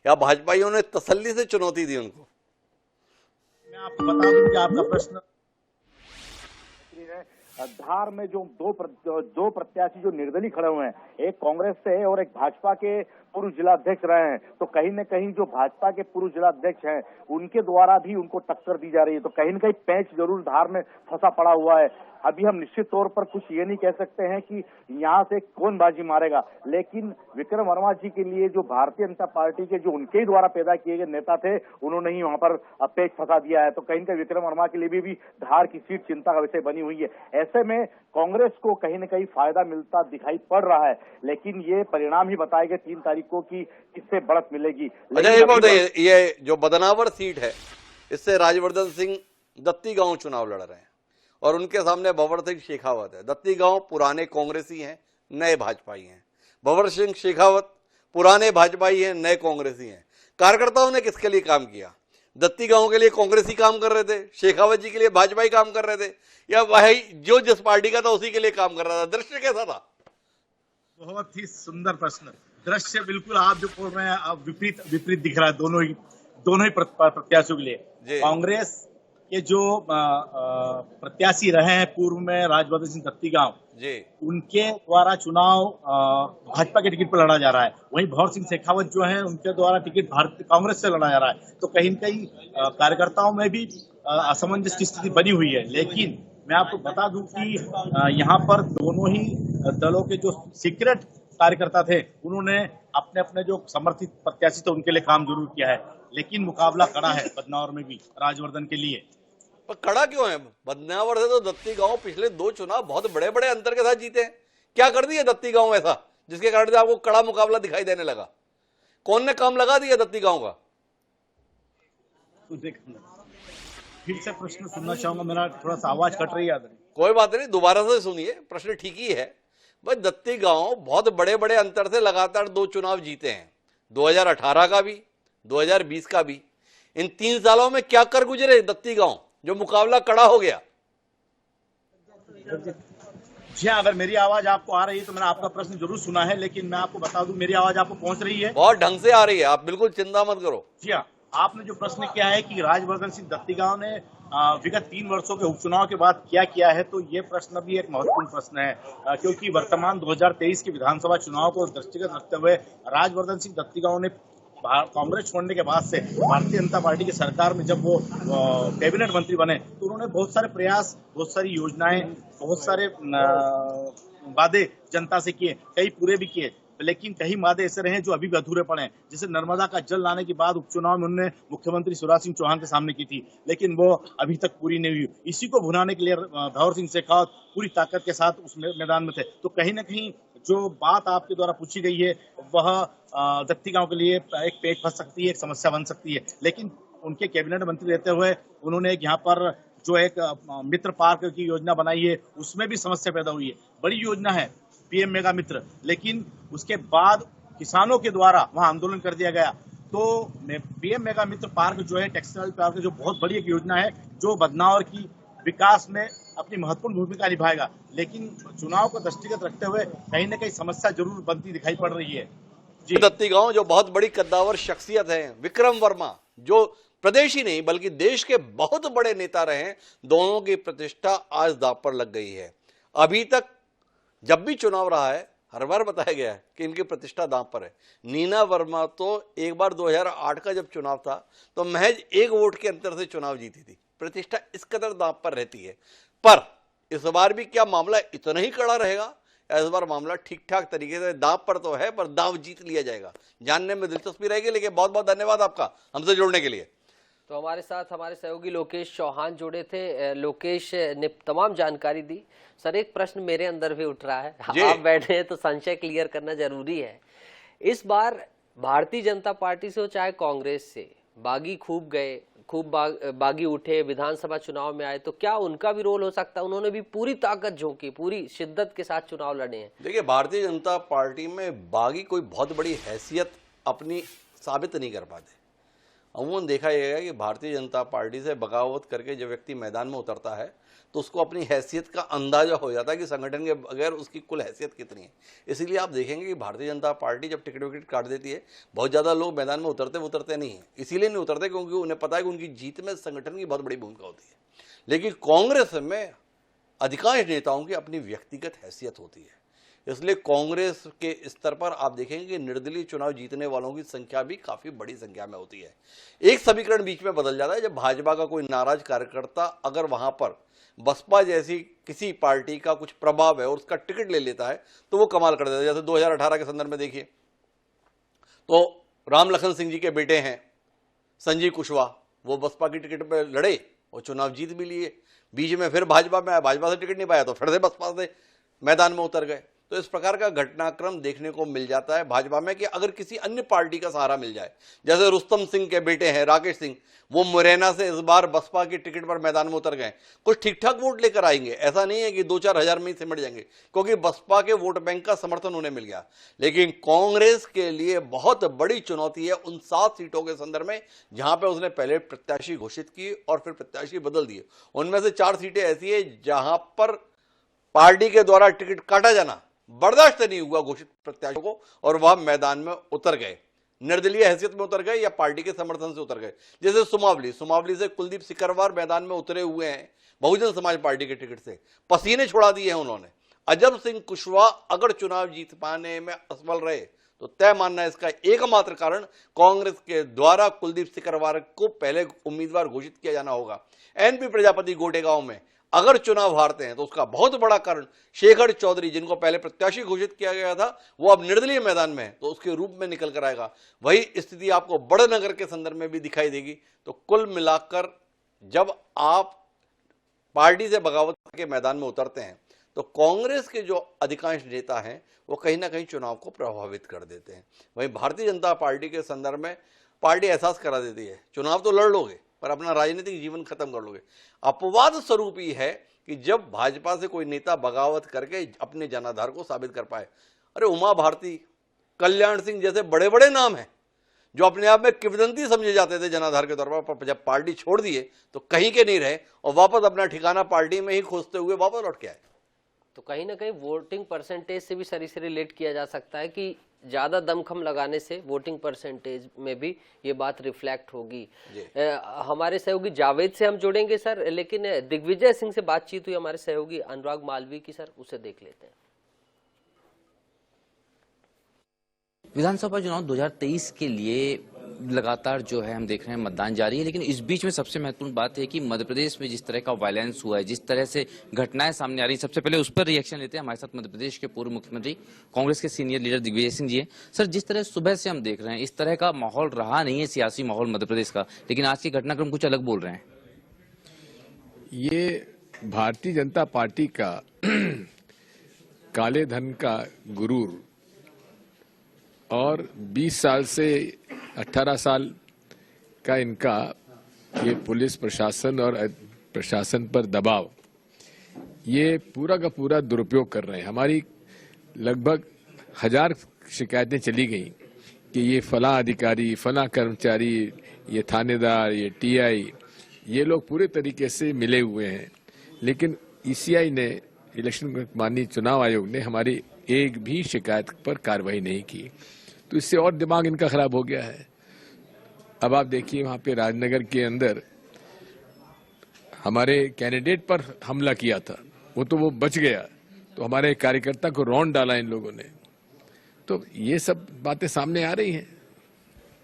या भाजपाइयों ने तसल्ली से चुनौती दी उनको? मैं आपको बता दूं कि आपका प्रश्न धार में जो दो प्रत्याशी जो निर्दलीय खड़े हुए हैं, एक कांग्रेस से है और एक भाजपा के पूर्व जिला अध्यक्ष रहे हैं, तो कहीं न कहीं जो भाजपा के पूर्व जिला अध्यक्ष हैं उनके द्वारा भी उनको टक्कर दी जा रही है। तो कहीं न कहीं पैंच जरूर धार में फंसा पड़ा हुआ है। अभी हम निश्चित तौर पर कुछ ये नहीं कह सकते हैं कि यहाँ से कौन बाजी मारेगा, लेकिन विक्रम वर्मा जी के लिए जो भारतीय जनता पार्टी के जो उनके ही द्वारा पैदा किए गए नेता थे, उन्होंने ही वहां पर पेच फंसा दिया है। तो कहीं न कहीं विक्रम वर्मा के लिए भी धार की सीट चिंता का विषय बनी हुई है। ऐसे में कांग्रेस को कहीं न कहीं फायदा मिलता दिखाई पड़ रहा है, लेकिन ये परिणाम ही बताएगा 3 तारीख को कि किससे बढ़त मिलेगी। अच्छा, एक बात ये जो बदनावर सीट है, इससे राजवर्धन सिंह दत्तीगांव चुनाव लड़ रहे हैं और उनके सामने भंवर सिंह शेखावत है। दत्तीगांव पुराने कांग्रेसी हैं, नए भाजपाई हैं। भंवर सिंह शेखावत पुराने भाजपाई हैं, नए कांग्रेसी हैं। कार्यकर्ताओं ने किसके लिए काम किया? दत्तीगांव के लिए कांग्रेसी काम कर रहे थे, शेखावत जी के लिए भाजपाई काम कर रहे थे, या वही जो जिस पार्टी का था उसी के लिए काम कर रहा था? दृश्य कैसा था? बहुत ही सुंदर प्रश्न। दृश्य बिल्कुल आप जो बोल रहे हैं आप विपरीत दिख रहा है दोनों ही प्रत्याशियों के लिए। कांग्रेस के जो प्रत्याशी रहे हैं पूर्व में राजवर्धन सिंह दत्तीगांव जी, उनके द्वारा चुनाव भाजपा के टिकट पर लड़ा जा रहा है। वहीं भंवर सिंह शेखावत जो है उनके द्वारा टिकट भारतीय कांग्रेस से लड़ा जा रहा है। तो कहीं न कहीं कार्यकर्ताओं में भी असमंजस की स्थिति बनी हुई है। लेकिन मैं आपको बता दूं कि यहाँ पर दोनों ही दलों के जो सीक्रेट कार्यकर्ता थे उन्होंने अपने अपने जो समर्थित प्रत्याशी थे उनके लिए काम जरूर किया है। लेकिन मुकाबला कड़ा है बदनावर में भी राजवर्धन के लिए। पर कड़ा क्यों है? बदनावर से तो दत्तीगांव पिछले 2 चुनाव बहुत बड़े बड़े अंतर के साथ जीते हैं। क्या कर दिया दत्तीगांव ऐसा जिसके कारण से आपको कड़ा मुकाबला दिखाई देने लगा? कौन ने काम लगा दिया दत्तीगांव का? फिर से प्रश्न सुनना चाहूंगा, मेरा थोड़ा सा आवाज कट रही है। कोई बात नहीं, दोबारा से सुनिए, प्रश्न ठीक ही है। भाई दत्तीगांव बहुत बड़े बड़े अंतर से लगातार 2 चुनाव जीते हैं, 2018 का भी 2020 का भी। इन 3 सालों में क्या कर गुजरे दत्तीगांव जो मुकाबला कड़ा हो गया? जी हाँ, अगर मेरी आवाज आपको आ रही है तो मैंने आपका प्रश्न जरूर सुना है, लेकिन मैं आपको बता दूं मेरी आवाज आपको पहुंच रही है? बहुत ढंग से आ रही है, आप बिल्कुल चिंता मत करो। जी हाँ, आपने जो प्रश्न किया है कि राजवर्धन सिंह दत्तीगांव ने विगत 3 वर्षों के उपचुनाव के बाद क्या किया है, तो ये प्रश्न भी एक महत्वपूर्ण प्रश्न है, क्योंकि वर्तमान 2023 के विधानसभा चुनाव को दृष्टिगत रखते हुए राजवर्धन सिंह दत्तीगांव ने कांग्रेस छोड़ने के बाद से भारतीय जनता पार्टी की सरकार में जब वो कैबिनेट मंत्री बने तो उन्होंने बहुत सारे प्रयास, बहुत सारी योजनाएं, बहुत सारे वादे जनता से किए, कई पूरे भी किए, लेकिन कई वादे ऐसे रहे जो अभी भी अधूरे पड़े हैं। जैसे नर्मदा का जल लाने के बाद उपचुनाव में उन्होंने मुख्यमंत्री शिवराज सिंह चौहान के सामने की थी, लेकिन वो अभी तक पूरी नहीं हुई। इसी को भुनाने के लिए भंवर सिंह शेखावत पूरी ताकत के साथ उस मैदान में थे। तो कहीं न कहीं जो बात आपके द्वारा पूछी गई है वह दत्तीगांव के लिए एक पेच फंस सकती है, एक समस्या बन सकती है। लेकिन उनके कैबिनेट मंत्री रहते हुए उन्होंने यहाँ पर जो एक मित्र पार्क की योजना बनाई है उसमें भी समस्या पैदा हुई है। बड़ी योजना है पीएम मेगा मित्र, लेकिन उसके बाद किसानों के द्वारा वहां आंदोलन कर दिया गया। तो पीएम मेगा मित्र पार्क जो है टेक्सटाइल पार्क जो बहुत बड़ी एक योजना है जो बदनावर की विकास में अपनी महत्वपूर्ण भूमिका निभाएगा, लेकिन चुनाव को दृष्टिगत रखते हुए कहीं न कहीं समस्या जरूर बनती दिखाई पड़ रही है। जी, दत्तीगांव जो बहुत बड़ी कद्दावर शख्सियत है, विक्रम वर्मा जो प्रदेश ही नहीं बल्कि देश के बहुत बड़े नेता रहे हैं, दोनों की प्रतिष्ठा आज दांव पर लग गई है। अभी तक जब भी चुनाव रहा है हर बार बताया गया है कि इनकी प्रतिष्ठा दांव पर है। नीना वर्मा तो एक बार 2008 का जब चुनाव था तो महज 1 वोट के अंतर से चुनाव जीती थी। प्रतिष्ठा इस कदर दांव पर रहती है। पर इस बार भी क्या मामला इतना ही कड़ा रहेगा? इस बार मामला ठीक ठाक तरीके से दांव पर तो है, पर दांव जीत लिया जाएगा, जानने में दिलचस्पी रहेगी। लेकिन बहुत बहुत धन्यवाद आपका हमसे जुड़ने के लिए। तो हमारे साथ हमारे सहयोगी लोकेश चौहान जुड़े थे। लोकेश ने तमाम जानकारी दी। सर, एक प्रश्न मेरे अंदर भी उठ रहा है, आप बैठे हैं तो संशय क्लियर करना जरूरी है। इस बार भारतीय जनता पार्टी से हो चाहे कांग्रेस से, बागी खूब गए, खूब बागी उठे, विधानसभा चुनाव में आए, तो क्या उनका भी रोल हो सकता है? उन्होंने भी पूरी ताकत झोंकी, पूरी शिद्दत के साथ चुनाव लड़े हैं। देखिए, भारतीय जनता पार्टी में बागी कोई बहुत बड़ी हैसियत अपनी साबित नहीं कर पाते। अमूमन देखा जाएगा कि भारतीय जनता पार्टी से बगावत करके जब व्यक्ति मैदान में उतरता है तो उसको अपनी हैसियत का अंदाजा हो जाता है कि संगठन के बगैर उसकी कुल हैसियत कितनी है। इसीलिए आप देखेंगे कि भारतीय जनता पार्टी जब टिकट विकेट काट देती है, बहुत ज़्यादा लोग मैदान में उतरते नहीं हैं। इसीलिए नहीं उतरते क्योंकि उन्हें पता है कि उनकी जीत में संगठन की बहुत बड़ी भूमिका होती है। लेकिन कांग्रेस में अधिकांश नेताओं की अपनी व्यक्तिगत हैसियत होती है। इसलिए कांग्रेस के स्तर पर आप देखेंगे कि निर्दलीय चुनाव जीतने वालों की संख्या भी काफी बड़ी संख्या में होती है। एक समीकरण बीच में बदल जाता है जब भाजपा का कोई नाराज कार्यकर्ता अगर वहां पर बसपा जैसी किसी पार्टी का कुछ प्रभाव है और उसका टिकट ले लेता है तो वो कमाल कर देता है। जैसे 2018 के संदर्भ में देखिए तो राम लखन सिंह जी के बेटे हैं संजीव कुशवाहा, वो बसपा की टिकट पर लड़े और चुनाव जीत भी लिए। बीच में फिर भाजपा में आया, भाजपा से टिकट नहीं पाया तो फिर से बसपा से मैदान में उतर गए। तो इस प्रकार का घटनाक्रम देखने को मिल जाता है भाजपा में कि अगर किसी अन्य पार्टी का सहारा मिल जाए, जैसे रुस्तम सिंह के बेटे हैं राकेश सिंह, वो मुरैना से इस बार बसपा की टिकट पर मैदान में उतर गए, कुछ ठीक ठाक वोट लेकर आएंगे। ऐसा नहीं है कि 2-4 हजार में ही सिमट जाएंगे, क्योंकि बसपा के वोट बैंक का समर्थन उन्हें मिल गया। लेकिन कांग्रेस के लिए बहुत बड़ी चुनौती है उन 7 सीटों के संदर्भ में जहां पर उसने पहले प्रत्याशी घोषित की और फिर प्रत्याशी बदल दिए। उनमें से 4 सीटें ऐसी है जहां पर पार्टी के द्वारा टिकट काटा जाना बर्दाश्त नहीं हुआ घोषित प्रत्याशियों को और वह मैदान में उतर गए, निर्दलीय हैसियत में उतर गए या पार्टी के समर्थन से उतर गए। जैसे सुमावली से कुलदीप सिकरवार मैदान में उतरे हुए हैं बहुजन समाज पार्टी के टिकट से, पसीने छुड़ा दिए हैं उन्होंने। अजब सिंह कुशवाहा अगर चुनाव जीत पाने में असफल रहे तो तय मानना है इसका एकमात्र कारण कांग्रेस के द्वारा कुलदीप सिकरवार को पहले उम्मीदवार घोषित किया जाना होगा। एनपी प्रजापति गोटेगांव में अगर चुनाव हारते हैं तो उसका बहुत बड़ा कारण शेखर चौधरी, जिनको पहले प्रत्याशी घोषित किया गया था, वो अब निर्दलीय मैदान में है तो उसके रूप में निकल कर आएगा। वही स्थिति आपको बड़नगर के संदर्भ में भी दिखाई देगी। तो कुल मिलाकर जब आप पार्टी से बगावत के मैदान में उतरते हैं तो कांग्रेस के जो अधिकांश नेता हैं वो कहीं ना कहीं चुनाव को प्रभावित कर देते हैं। वहीं भारतीय जनता पार्टी के संदर्भ में पार्टी एहसास करा देती है चुनाव तो लड़ लोगे पर अपना राजनीतिक जीवन खत्म कर लोगे। अपवाद स्वरूप ही है कि जब भाजपा से कोई नेता बगावत करके अपने जनाधार को साबित कर पाए। अरे उमा भारती, कल्याण सिंह जैसे बड़े बड़े नाम हैं जो अपने आप में किंवदंती समझे जाते थे जनाधार के तौर पर जब पार्टी छोड़ दिए तो कहीं के नहीं रहे और वापस अपना ठिकाना पार्टी में ही खोजते हुए वापस लौट के आए। तो कहीं ना कहीं वोटिंग परसेंटेज से भी सर इसे रिलेट किया जा सकता है कि ज्यादा दमखम लगाने से वोटिंग परसेंटेज में भी ये बात रिफ्लेक्ट होगी। हमारे सहयोगी जावेद से हम जुड़ेंगे सर, लेकिन दिग्विजय सिंह से बातचीत हुई हमारे सहयोगी अनुराग मालवीय की, सर उसे देख लेते हैं। विधानसभा चुनाव 2023 के लिए लगातार जो है हम देख रहे हैं मतदान जारी है, लेकिन इस बीच में सबसे महत्वपूर्ण बात है कि मध्य प्रदेश में जिस तरह का वायलेंस हुआ है, जिस तरह से घटनाएं सामने आ रही, सबसे पहले उस पर रिएक्शन लेते हैं। हमारे साथ मध्य प्रदेश के पूर्व मुख्यमंत्री कांग्रेस के सीनियर लीडर दिग्विजय सिंह जी हैं। सर, जिस तरह सुबह से हम देख रहे हैं इस तरह का माहौल रहा नहीं है, सियासी माहौल मध्य प्रदेश का, लेकिन आज के घटनाक्रम कुछ अलग बोल रहे हैं। ये भारतीय जनता पार्टी का काले धन का गुरूर और 20 साल से 18 साल का इनका ये पुलिस प्रशासन और प्रशासन पर दबाव, ये पूरा का पूरा दुरुपयोग कर रहे हैं। हमारी लगभग 1000 शिकायतें चली गई कि ये फला अधिकारी, फला कर्मचारी, ये थानेदार, ये टीआई, ये लोग पूरे तरीके से मिले हुए हैं। लेकिन ईसीआई ने, इलेक्शन माननीय चुनाव आयोग ने हमारी एक भी शिकायत पर कार्रवाई नहीं की, तो इससे और दिमाग इनका खराब हो गया है। अब आप देखिए वहां पे राजनगर के अंदर हमारे कैंडिडेट पर हमला किया था, वो बच गया, तो हमारे कार्यकर्ता को रौंद डाला इन लोगों ने। तो ये सब बातें सामने आ रही हैं।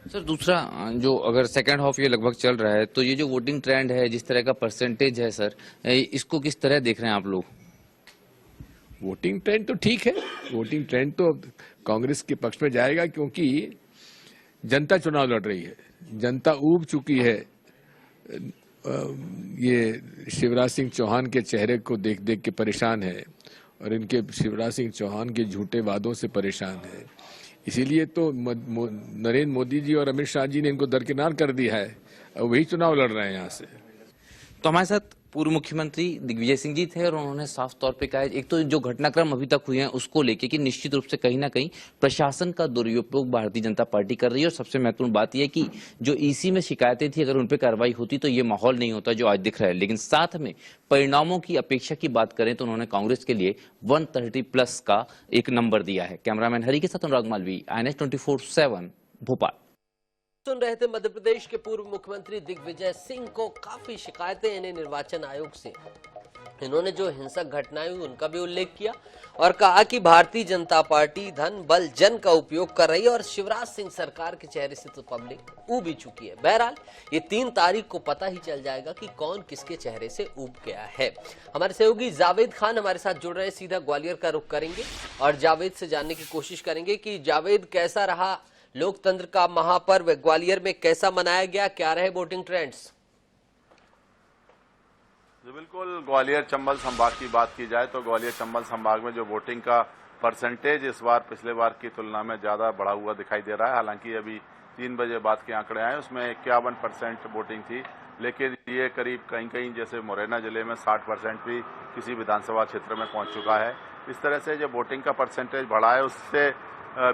सर दूसरा जो अगर सेकंड हाफ ये लगभग चल रहा है तो ये जो वोटिंग ट्रेंड है, जिस तरह का परसेंटेज है सर, इसको किस तरह देख रहे हैं आप लोग? वोटिंग ट्रेंड तो ठीक है, वोटिंग ट्रेंड तो कांग्रेस के पक्ष में जाएगा, क्योंकि जनता चुनाव लड़ रही है, जनता ऊब चुकी है। ये शिवराज सिंह चौहान के चेहरे को देख देख के परेशान है और इनके शिवराज सिंह चौहान के झूठे वादों से परेशान है। इसीलिए तो नरेंद्र मोदी जी और अमित शाह जी ने इनको दरकिनार कर दिया है और वही चुनाव लड़ रहे हैं यहाँ से। तो हमारे साथ पूर्व मुख्यमंत्री दिग्विजय सिंह जी थे और उन्होंने साफ तौर पे कहा, एक तो जो घटनाक्रम अभी तक हुए हैं उसको लेके कि निश्चित रूप से कहीं ना कहीं प्रशासन का दुरुपयोग भारतीय जनता पार्टी कर रही है, और सबसे महत्वपूर्ण बात यह है कि जो ईसी में शिकायतें थी अगर उन पर कार्रवाई होती तो ये माहौल नहीं होता जो आज दिख रहा है। लेकिन साथ में परिणामों की अपेक्षा की बात करें तो उन्होंने कांग्रेस के लिए 130+ का एक नंबर दिया है। कैमरामैन हरि के साथ अनुराग मालवी, INS 24/7 भोपाल। सुन रहे थे मध्य प्रदेश के पूर्व मुख्यमंत्री दिग्विजय सिंह को काफी शिकायतें इन्हें निर्वाचन आयोग से। इन्होंने जो हिंसक घटनाएं हुई उनका भी उल्लेख किया और कहा कि भारतीय जनता पार्टी धन बल जन का उपयोग कर रही है और शिवराज सिंह सरकार के चेहरे से तो पब्लिक ऊब ही चुकी है। बहरहाल ये 3 तारीख को पता ही चल जाएगा कि कौन किसके चेहरे से ऊब गया है। हमारे सहयोगी जावेद खान हमारे साथ जुड़ रहे हैं, सीधा ग्वालियर का रुख करेंगे और जावेद से जानने की कोशिश करेंगे कि जावेद कैसा रहा लोकतंत्र का महापर्व, ग्वालियर में कैसा मनाया गया, क्या रहे वोटिंग ट्रेंड्स? जी बिल्कुल, ग्वालियर चंबल संभाग की बात की जाए तो ग्वालियर चंबल संभाग में जो वोटिंग का परसेंटेज इस बार पिछले बार की तुलना में ज्यादा बढ़ा हुआ दिखाई दे रहा है। हालांकि अभी 3 बजे बाद के आंकड़े आए, उसमें 51% वोटिंग थी, लेकिन ये करीब कहीं कहीं जैसे मुरैना जिले में 60% भी किसी विधानसभा क्षेत्र में पहुंच चुका है। इस तरह से जो वोटिंग का परसेंटेज बढ़ा है उससे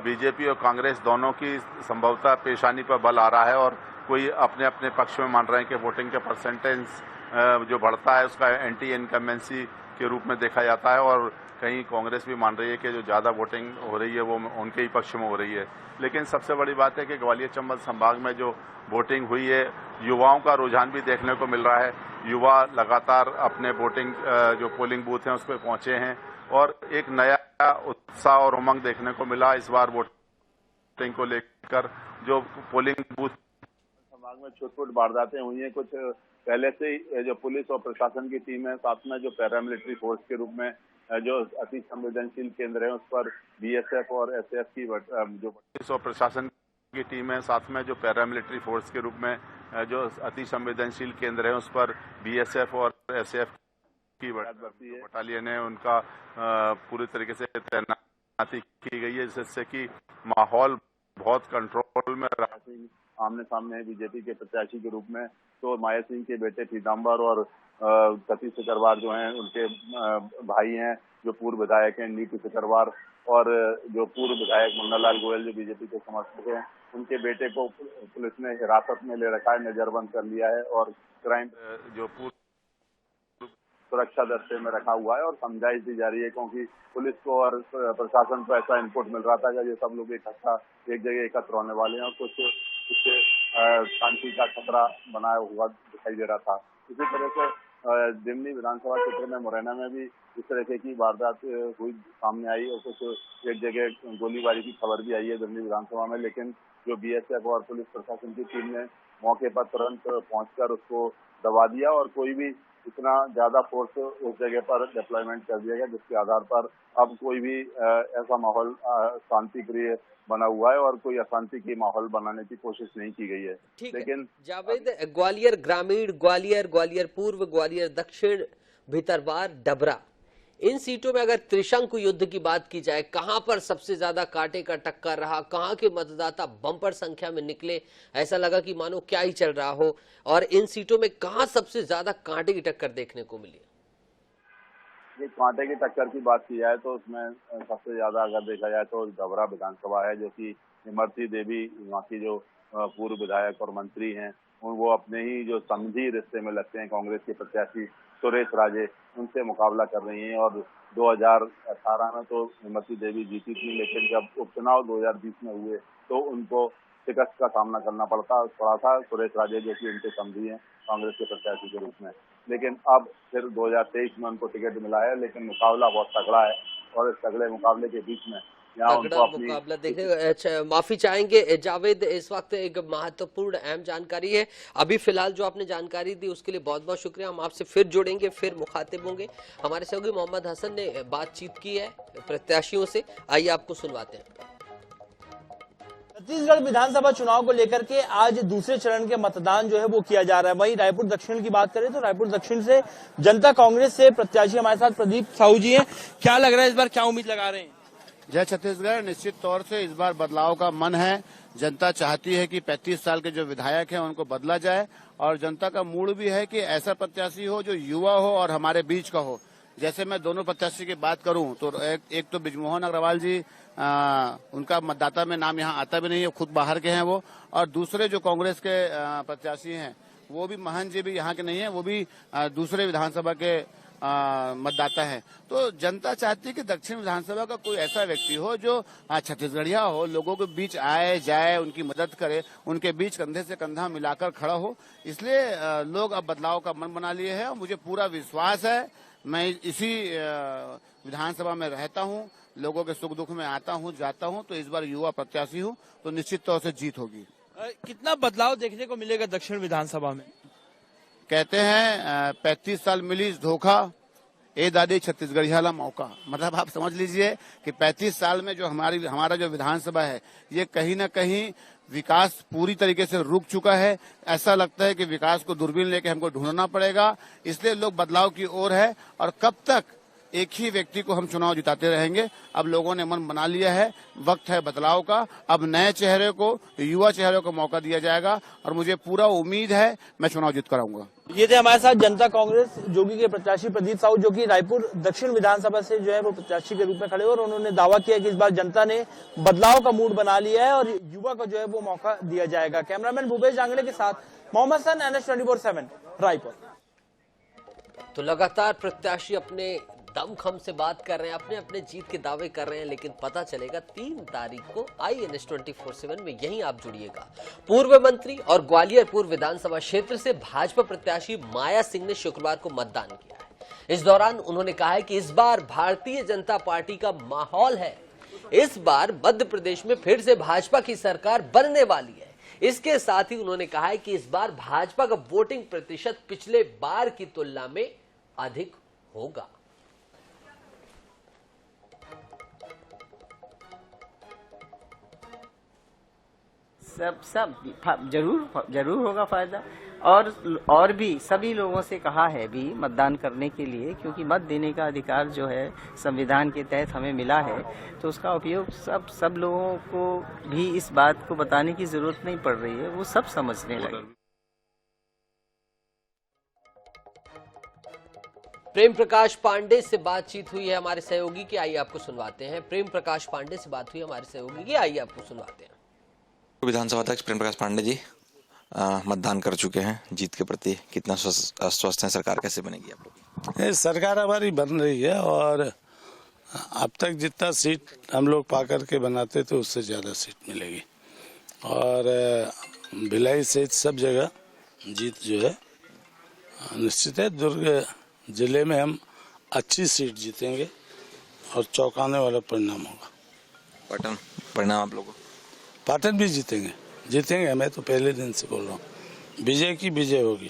बीजेपी और कांग्रेस दोनों की संभवतः पेशानी पर बल आ रहा है और कोई अपने अपने पक्ष में मान रहे हैं कि वोटिंग का परसेंटेज जो बढ़ता है उसका एंटी इनकम्बेंसी के रूप में देखा जाता है, और कहीं कांग्रेस भी मान रही है कि जो ज़्यादा वोटिंग हो रही है वो उनके ही पक्ष में हो रही है। लेकिन सबसे बड़ी बात है कि ग्वालियर चंबल संभाग में जो वोटिंग हुई है, युवाओं का रुझान भी देखने को मिल रहा है। युवा लगातार अपने वोटिंग जो पोलिंग बूथ हैं उस पर पहुंचे हैं और एक नया उत्साह और उमंग देखने को मिला इस बार वोटिंग को लेकर। जो पोलिंग बूथ संभाग में छुटपुट वारदातें हुई हैं, कुछ पहले से ही जो पुलिस और प्रशासन की टीम है, साथ में जो पैरामिलिट्री फोर्स के रूप में जो अति संवेदनशील केंद्र है उस पर BSF और SF की जो पुलिस और प्रशासन की टीम है, साथ में जो पैरामिलिट्री फोर्स के रूप में जो अति संवेदनशील केंद्र है उस पर BSF और SF की बटालियन है, उनका पूरी तरीके से तैनाती की गई है, जिससे कि माहौल बहुत कंट्रोल में रहा। आमने सामने है बीजेपी के प्रत्याशी के रूप में, तो माया सिंह के बेटे पीताम्बर और सतीश सिकरवार जो हैं उनके भाई हैं, जो पूर्व विधायक हैं नीतू सिकरवार, और जो पूर्व विधायक मुन्नालाल गोयल जो बीजेपी के समर्थक हैं, उनके बेटे को पुलिस ने हिरासत में ले रखा है, नजरबंद कर लिया है और क्राइम जो पूर्व सुरक्षा दस्ते में रखा हुआ है और समझाइश दी जा रही है, क्योंकि पुलिस को और प्रशासन को ऐसा इनपुट मिल रहा था कि ये सब लोग इकट्ठा एक जगह एकत्र होने वाले हैं और कुछ इससे शांति का खतरा बनाया हुआ दिखाई दे रहा था। इसी तरह से दिमनी विधानसभा क्षेत्र में मुरैना में भी इस तरह की वारदात हुई सामने आई और कुछ एक जगह गोलीबारी की खबर भी आई है दिमनी विधानसभा में, लेकिन जो BSF और पुलिस प्रशासन की टीम ने मौके पर तुरंत पहुंचकर उसको दबा दिया और कोई भी इतना ज्यादा फोर्स उस जगह पर डिप्लॉयमेंट कर दिया गया, जिसके आधार पर अब कोई भी ऐसा माहौल शांति प्रिय बना हुआ है और कोई अशांति की माहौल बनाने की कोशिश नहीं की गई है। लेकिन जावेद, ग्वालियर ग्रामीण, ग्वालियर पूर्व, ग्वालियर दक्षिण, भितरवार, डबरा, इन सीटों में अगर त्रिशंकु युद्ध की बात की जाए, कहां पर सबसे ज्यादा कांटे का टक्कर रहा, कहां के मतदाता बम्पर संख्या में निकले, ऐसा लगा कि मानो क्या ही चल रहा हो, और इन सीटों में कहां सबसे ज्यादा कांटे की टक्कर देखने को मिली? ये कांटे की टक्कर की बात की जाए तो उसमें सबसे ज्यादा अगर देखा जाए तो डबरा विधानसभा है, जो कि इमरती देवी वहाँ की जो पूर्व विधायक और मंत्री हैं, वो अपने ही जो समझी रिश्ते में लगते हैं कांग्रेस के प्रत्याशी सुरेश राजे, उनसे मुकाबला कर रही हैं। और 2018 में तो इमरती देवी जीती थी, लेकिन जब उपचुनाव 2020 में हुए तो उनको शिकस्त का सामना करना पड़ा था सुरेश राजे, जो कि उनके समझी हैं कांग्रेस के प्रत्याशी के रूप में। लेकिन अब फिर 2023 में उनको टिकट मिला है, लेकिन मुकाबला बहुत तगड़ा है और इस तगड़े मुकाबले के बीच में यहाँ तगड़ा उनको अपनी मुकाबला देखने। अच्छा, माफी चाहेंगे जावेद, इस वक्त एक महत्वपूर्ण अहम जानकारी है। अभी फिलहाल जो आपने जानकारी दी उसके लिए बहुत बहुत शुक्रिया। हम आपसे फिर जुड़ेंगे, फिर मुखातिब होंगे। हमारे सहयोगी मोहम्मद हसन ने बातचीत की है प्रत्याशियों से, आइए आपको सुनवाते हैं। छत्तीसगढ़ विधानसभा चुनाव को लेकर के आज दूसरे चरण के मतदान जो है वो किया जा रहा है। वहीं रायपुर दक्षिण की बात करें तो रायपुर दक्षिण से जनता कांग्रेस से प्रत्याशी हमारे साथ प्रदीप साहू जी हैं। क्या लग रहा है इस बार, क्या उम्मीद लगा रहे हैं? जय छत्तीसगढ़। निश्चित तौर से इस बार बदलाव का मन है। जनता चाहती है कि 35 साल के जो विधायक हैं उनको बदला जाए, और जनता का मूड भी है कि ऐसा प्रत्याशी हो जो युवा हो और हमारे बीच का हो। जैसे मैं दोनों प्रत्याशी की बात करूं तो एक तो बृजमोहन अग्रवाल जी, उनका मतदाता में नाम यहाँ आता भी नहीं है, खुद बाहर के हैं वो, और दूसरे जो कांग्रेस के प्रत्याशी हैं वो भी, महन जी भी यहाँ के नहीं है, वो भी दूसरे विधानसभा के मतदाता है। तो जनता चाहती है कि दक्षिण विधानसभा का कोई ऐसा व्यक्ति हो जो छत्तीसगढ़िया हो, लोगों के बीच आए जाए, उनकी मदद करे, उनके बीच कंधे से कंधा मिलाकर खड़ा हो। इसलिए लोग अब बदलाव का मन बना लिए हैं और मुझे पूरा विश्वास है, मैं इसी विधानसभा में रहता हूँ, लोगों के सुख दुख में आता हूँ जाता हूँ, तो इस बार युवा प्रत्याशी हूँ, तो निश्चित तौर से जीत होगी। कितना बदलाव देखने को मिलेगा दक्षिण विधानसभा में? कहते हैं 35 साल मिली धोखा, ए दादी छत्तीसगढ़ियाला मौका। मतलब आप समझ लीजिए कि 35 साल में जो हमारा जो विधानसभा है ये कहीं न कहीं विकास पूरी तरीके से रुक चुका है। ऐसा लगता है कि विकास को दूरबीन लेके हमको ढूंढना पड़ेगा, इसलिए लोग बदलाव की ओर है। और कब तक एक ही व्यक्ति को हम चुनाव जिताते रहेंगे? अब लोगों ने मन बना लिया है, वक्त है बदलाव का। अब नए चेहरे को, युवा चेहरे को मौका दिया जाएगा और मुझे पूरा उम्मीद है मैं चुनाव जीत कर आऊंगा। ये थे हमारे साथ जनता कांग्रेस जोगी के प्रत्याशी प्रदीप साहू, जो कि रायपुर दक्षिण विधानसभा से जो है वो प्रत्याशी के रूप में खड़े, और उन्होंने दावा किया कि इस बार जनता ने बदलाव का मूड बना लिया है और युवा को जो है वो मौका दिया जाएगा। कैमरामैन भूपेश जांगड़े के साथ मोहम्मद हसन, NH24/7 रायपुर। तो लगातार प्रत्याशी अपने दमखम से बात कर रहे हैं, अपने अपने जीत के दावे कर रहे हैं, लेकिन पता चलेगा 3 तारीख को। NH24/7 में यहीं आप जुड़िएगा। पूर्व मंत्री और ग्वालियर पूर्व विधानसभा क्षेत्र से भाजपा प्रत्याशी माया सिंह ने शुक्रवार को मतदान किया है। इस दौरान उन्होंने कहा है कि इस बार भारतीय जनता पार्टी का माहौल है। इस बार मध्य प्रदेश में फिर से भाजपा की सरकार बनने वाली है। इसके साथ ही उन्होंने कहा है कि इस बार भाजपा का वोटिंग प्रतिशत पिछले बार की तुलना में अधिक होगा। सब जरूर होगा फायदा। और भी सभी लोगों से कहा है भी मतदान करने के लिए, क्योंकि मत देने का अधिकार जो है संविधान के तहत हमें मिला है, तो उसका उपयोग सब लोगों को भी इस बात को बताने की जरूरत नहीं पड़ रही है, वो सब समझने लगे। प्रेम प्रकाश पांडे से बातचीत हुई है हमारे सहयोगी की, आइए आपको सुनवाते हैं। प्रेम प्रकाश पांडे से बात हुई हमारे सहयोगी की, आइए आपको सुनवाते हैं। विधानसभा अध्यक्ष प्रेम प्रकाश पांडे जी मतदान कर चुके हैं, जीत के प्रति कितना आश्वस्त हैं? सरकार कैसे बनेगी आप लोग? सरकार हमारी बन रही है और अब तक जितना सीट हम लोग पा करके बनाते थे उससे ज्यादा सीट मिलेगी, और भिलाई सहित सब जगह जीत जो है निश्चित है। दुर्ग जिले में हम अच्छी सीट जीतेंगे और चौंकाने वाला परिणाम होगा। पाटन परिणाम आप लोगों? पाटन भी जीतेंगे। मैं तो पहले दिन से बोल रहा हूँ, विजय की विजय होगी।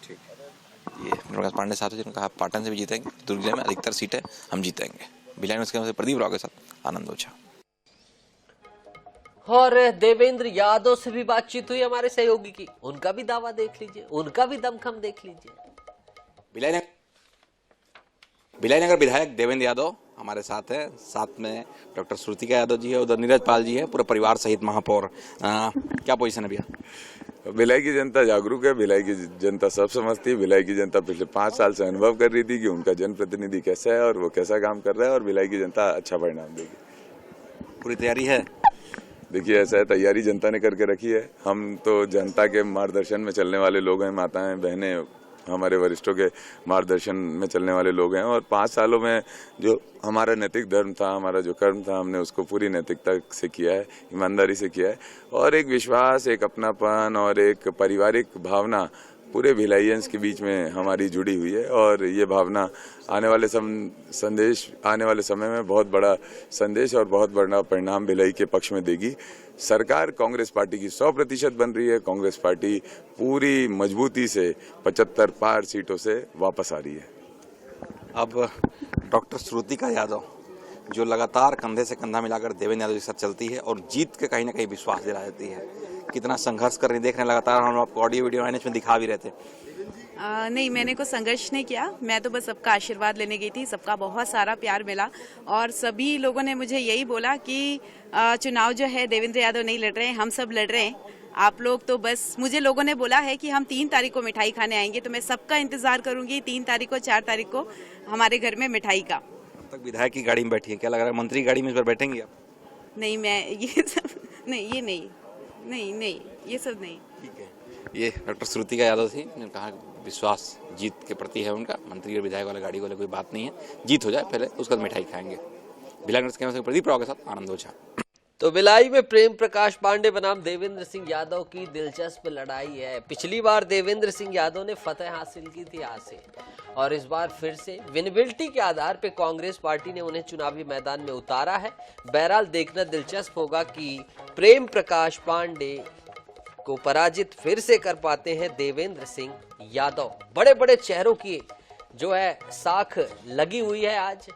ठीक है, ये प्रकाश पांडे साहब जी ने कहा पाटन से भी जीतेंगे, दुर्ग जिले में अधिकतर सीटें हम जीतेंगे। भिलाई में उसके प्रदीप राव के साथ आनंद ओझा। और देवेंद्र यादव से भी बातचीत हुई हमारे सहयोगी की, उनका भी दावा देख लीजिए, उनका भी दमखम देख लीजिए। भिलाई नगर विधायक देवेंद्र यादव हमारे साथ है, साथ में डॉक्टर श्रुतिका यादव जी है, उधर नीरज पाल जी है, पूरे परिवार सहित महापौर। क्या पोजीशन है भैया? भिलाई की जनता जागरूक है, भिलाई की जनता सब समझती है। भिलाई की जनता पिछले 5 साल से अनुभव कर रही थी कि उनका जनप्रतिनिधि कैसा है और वो कैसा काम कर रहा है, और भिलाई की जनता अच्छा परिणाम देगी। पूरी तैयारी है? देखिए, ऐसा है, तैयारी जनता ने करके रखी है। हम तो जनता के मार्गदर्शन में चलने वाले लोग हैं, माताएं बहनें हमारे वरिष्ठों के मार्गदर्शन में चलने वाले लोग हैं, और 5 सालों में जो हमारा नैतिक धर्म था, हमारा जो कर्म था, हमने उसको पूरी नैतिकता से किया है, ईमानदारी से किया है, और एक विश्वास, एक अपनापन और एक पारिवारिक भावना पूरे भिलाइयंस के बीच में हमारी जुड़ी हुई है और ये भावना आने वाले समय में बहुत बड़ा संदेश और बहुत बड़ा परिणाम भिलाई के पक्ष में देगी। सरकार कांग्रेस पार्टी की 100% बन रही है। कांग्रेस पार्टी पूरी मजबूती से 75 पार सीटों से वापस आ रही है। अब डॉक्टर श्रुतिका यादव जो लगातार कंधे से कंधा मिलाकर देवेंद्र यादव के साथ चलती है और जीत के कहीं ना कहीं विश्वास दिला देती है, कितना संघर्ष कर रही देख रहे हैं लगातार। हम आपको ऑडियो वीडियो में दिखा भी रहे थे। नहीं, मैंने कोई संघर्ष नहीं किया, मैं तो बस सबका आशीर्वाद लेने गई थी। सबका बहुत सारा प्यार मिला और सभी लोगों ने मुझे यही बोला कि चुनाव जो है देवेंद्र यादव नहीं लड़ रहे हैं, हम सब लड़ रहे हैं। आप लोग तो बस, मुझे लोगों ने बोला है कि हम 3 तारीख को मिठाई खाने आएंगे, तो मैं सबका इंतजार करूंगी 3 तारीख को 4 तारीख को हमारे घर में मिठाई का। अब तक विधायक की गाड़ी में बैठी है, क्या लग रहा है मंत्री गाड़ी में इस बार बैठेंगे आप? नहीं, मैं ये सब नहीं, ये नहीं, ये सब नहीं। ठीक है, ये डॉक्टर श्रुतिका यादव थी, उन्होंने कहा विश्वास जीत के प्रति है उनका। मंत्री और विधायक वाला गाड़ी वाले कोई बात नहीं है, जीत हो जाए पहले, उसके बाद मिठाई खाएंगे। भिलाई से प्रदीप राव के साथ आनंद ओझा। तो भिलाई में प्रेम प्रकाश पांडे बनाम देवेंद्र सिंह यादव की दिलचस्प लड़ाई है। पिछली बार देवेंद्र सिंह यादव ने फतह हासिल की थी यहाँ से और इस बार फिर से विनेबिलिटी के आधार पे कांग्रेस पार्टी ने उन्हें चुनावी मैदान में उतारा है। बहरहाल देखना दिलचस्प होगा कि प्रेम प्रकाश पांडे को पराजित फिर से कर पाते हैं देवेंद्र सिंह यादव। बड़े बड़े चेहरों की जो है साख लगी हुई है। आज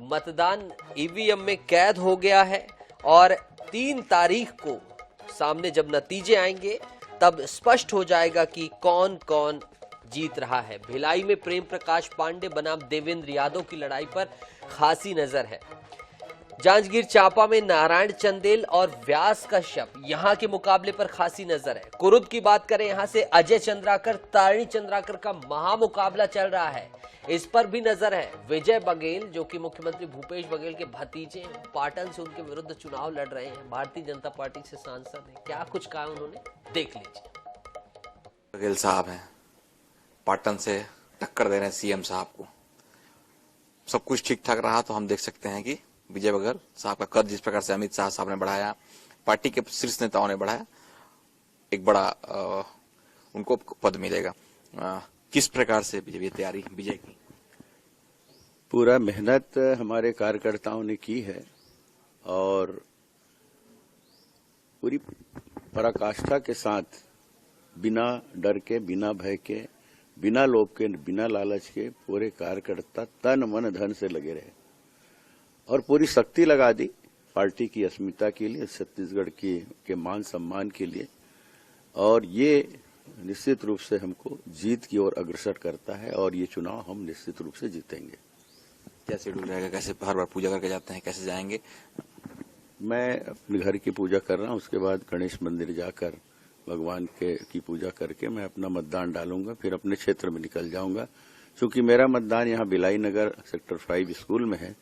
मतदान ईवीएम में कैद हो गया है और 3 तारीख को सामने जब नतीजे आएंगे तब स्पष्ट हो जाएगा कि कौन कौन जीत रहा है। भिलाई में प्रेम प्रकाश पांडे बनाम देवेंद्र यादव की लड़ाई पर खासी नजर है। जांजगीर चांपा में नारायण चंदेल और व्यास कश्यप यहां के मुकाबले पर खासी नजर है। कुरुद की बात करें, यहां से अजय चंद्राकर तारिणी चंद्राकर का महामुकाबला चल रहा है, इस पर भी नजर है। विजय बघेल जो कि मुख्यमंत्री भूपेश बघेल के भतीजे हैं, पाटन से उनके विरुद्ध चुनाव लड़ रहे हैं, भारतीय जनता पार्टी से सांसद हैं। क्या कुछ कहा उन्होंने, देख लीजिए। बघेल साहब हैं, पाटन से टक्कर दे रहे हैं सीएम साहब को। सब कुछ ठीक ठाक रहा तो हम देख सकते हैं कि विजय बघेल साहब का कद जिस प्रकार से अमित शाह साहब ने बढ़ाया, पार्टी के शीर्ष नेताओं ने बढ़ाया, एक बड़ा उनको पद मिलेगा। किस प्रकार से ये तैयारी विजय की? पूरा मेहनत हमारे कार्यकर्ताओं ने की है और पूरी पराकाष्ठा के साथ, बिना डर के, बिना भय के, बिना लोभ के, बिना लालच के पूरे कार्यकर्ता तन मन धन से लगे रहे और पूरी शक्ति लगा दी पार्टी की अस्मिता के लिए, छत्तीसगढ़ के मान सम्मान के लिए। और ये निश्चित रूप से हमको जीत की ओर अग्रसर करता है और ये चुनाव हम निश्चित रूप से जीतेंगे। क्या शेड्यूल रहेगा, कैसे हर बार पूजा करके जाते हैं, कैसे जाएंगे? मैं अपने घर की पूजा कर रहा हूं, उसके बाद गणेश मंदिर जाकर भगवान की पूजा करके मैं अपना मतदान डालूंगा, फिर अपने क्षेत्र में निकल जाऊंगा। क्योंकि मेरा मतदान यहाँ भिलाई नगर सेक्टर 5 स्कूल में है,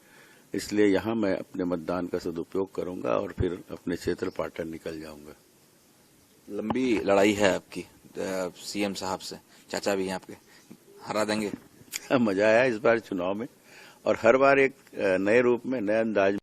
इसलिए यहाँ मैं अपने मतदान का सदुपयोग करूंगा और फिर अपने क्षेत्र पाटन निकल जाऊंगा। लंबी लड़ाई है आपकी सीएम साहब से, चाचा भी हैं आपके, हरा देंगे? मजा आया इस बार चुनाव में और हर बार एक नए रूप में, नए अंदाज में।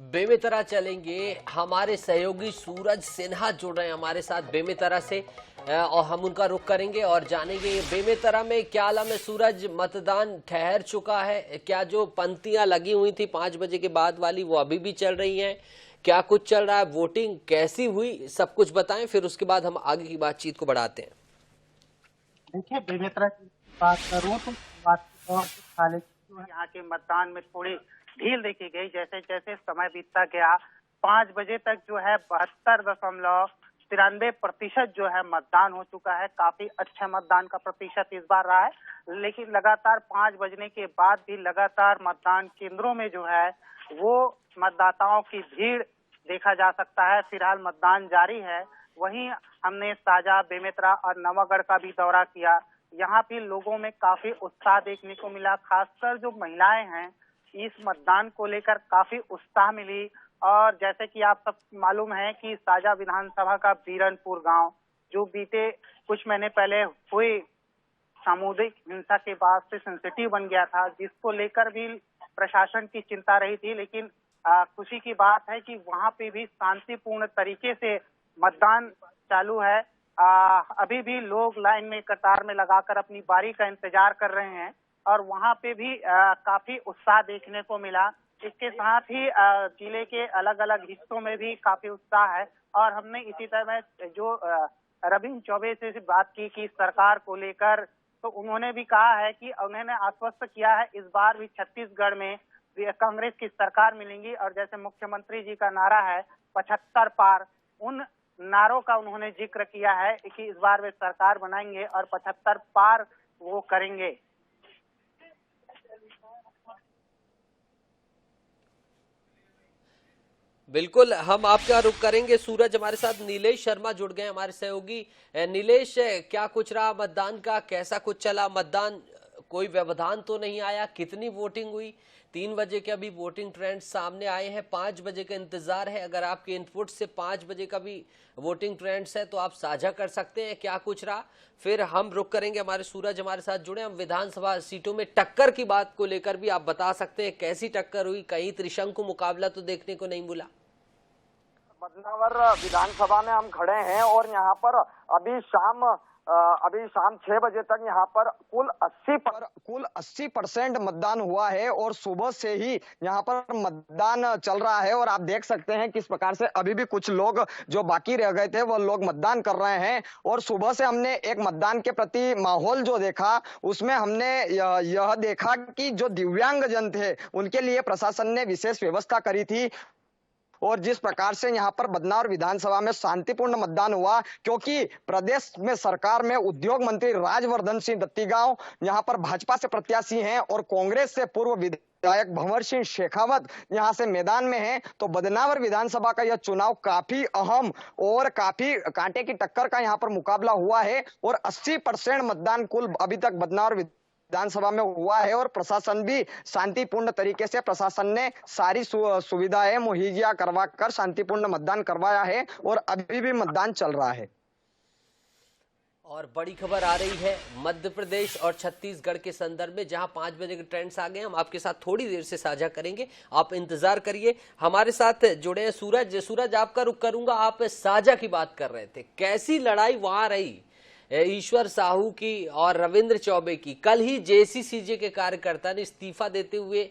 बेमेतरा चलेंगे, हमारे सहयोगी सूरज सिन्हा जुड़ रहे हैं हमारे साथ बेमेतरा से और हम उनका रुख करेंगे और जानेंगे बेमेतरा में क्या हाल है। सूरज, मतदान ठहर चुका है क्या? जो पंक्तियां लगी हुई थी 5 बजे के बाद वाली वो अभी भी चल रही हैं? क्या कुछ चल रहा है, वोटिंग कैसी हुई, सब कुछ बताएं, फिर उसके बाद हम आगे की बातचीत को बढ़ाते हैं। देखिए, बेमेतरा की बात करूं तो यहाँ के मतदान में थोड़ी ढील देखी गई। जैसे जैसे समय बीतता गया 5 बजे तक जो है 72.93% जो है मतदान हो चुका है। काफी अच्छा मतदान का प्रतिशत इस बार रहा है, लेकिन लगातार 5 बजने के बाद भी लगातार मतदान केंद्रों में जो है वो मतदाताओं की भीड़ देखा जा सकता है। फिलहाल मतदान जारी है। वहीं हमने साजा, बेमेतरा और नवागढ़ का भी दौरा किया। यहाँ भी लोगों में काफी उत्साह देखने को मिला, खासकर जो महिलाएं हैं इस मतदान को लेकर काफी उत्साह मिली। और जैसे कि आप सब मालूम है कि साजा विधानसभा का बीरनपुर गांव जो बीते कुछ महीने पहले हुई सामुदायिक हिंसा के बाद से सेंसिटिव बन गया था, जिसको लेकर भी प्रशासन की चिंता रही थी। लेकिन खुशी की बात है कि वहां पे भी शांतिपूर्ण तरीके से मतदान चालू है। अभी भी लोग लाइन में कतार में लगाकर अपनी बारी का इंतजार कर रहे हैं और वहां पे भी काफी उत्साह देखने को मिला। इसके साथ ही जिले के अलग अलग हिस्सों में भी काफी उत्साह है और हमने इसी तरह जो रविंद्र चौबे से बात की कि सरकार को लेकर, तो उन्होंने भी कहा है कि उन्होंने आश्वस्त किया है इस बार भी छत्तीसगढ़ में कांग्रेस की सरकार मिलेगी और जैसे मुख्यमंत्री जी का नारा है 75 पार, उन नारों का उन्होंने जिक्र किया है कि इस बार वे सरकार बनाएंगे और 75 पार वो करेंगे। बिल्कुल, हम आपका रुख करेंगे सूरज। हमारे साथ नीलेश शर्मा जुड़ गए हमारे सहयोगी। नीलेश, क्या कुछ रहा मतदान का, कैसा कुछ चला मतदान, कोई व्यवधान तो नहीं आया, कितनी वोटिंग हुई? 3 बजे के अभी वोटिंग ट्रेंड सामने आए हैं, 5 बजे का इंतजार है। अगर आपके इनपुट से 5 बजे का भी वोटिंग ट्रेंड्स है तो आप साझा कर सकते हैं क्या कुछ रहा। फिर हम रुक करेंगे, हमारे सूरज हमारे साथ जुड़े। हम विधानसभा सीटों में टक्कर की बात को लेकर भी आप बता सकते हैं कैसी टक्कर हुई, कहीं त्रिशंकु मुकाबला तो देखने को नहीं मिला। बदनावर विधानसभा में हम खड़े हैं और यहाँ पर अभी शाम 6 बजे तक यहाँ पर कुल 80% मतदान हुआ है और सुबह से ही यहाँ पर मतदान चल रहा है। और आप देख सकते हैं किस प्रकार से अभी भी कुछ लोग जो बाकी रह गए थे वो लोग मतदान कर रहे हैं। और सुबह से हमने एक मतदान के प्रति माहौल जो देखा उसमें हमने यह देखा कि जो दिव्यांगजन थे उनके लिए प्रशासन ने विशेष व्यवस्था करी थी। और जिस प्रकार से यहाँ पर बदनावर विधानसभा में शांतिपूर्ण मतदान हुआ, क्योंकि प्रदेश में सरकार में उद्योग मंत्री राजवर्धन सिंह दत्तीगांव यहाँ पर भाजपा से प्रत्याशी हैं और कांग्रेस से पूर्व विधायक भंवर सिंह शेखावत यहाँ से मैदान में हैं। तो बदनावर विधानसभा का यह चुनाव काफी अहम और काफी कांटे की टक्कर का यहाँ पर मुकाबला हुआ है और 80% मतदान कुल अभी तक बदनावर विधानसभा में हुआ है। और प्रशासन भी शांतिपूर्ण तरीके से, प्रशासन ने सारी सुविधाएं मुहैया करवाकर शांतिपूर्ण मतदान करवाया है और अभी भी मतदान चल रहा है। और बड़ी खबर आ रही है मध्य प्रदेश और छत्तीसगढ़ के संदर्भ में, जहां 5 बजे के ट्रेंड्स आ गए। हम आपके साथ थोड़ी देर से साझा करेंगे, आप इंतजार करिए। हमारे साथ जुड़े हैं सूरज, आपका रुख करूंगा। आप साझा की बात कर रहे थे, कैसी लड़ाई वहां रही ईश्वर साहू की और रविंद्र चौबे की? कल ही जेसीसीजे के कार्यकर्ता ने इस्तीफा देते हुए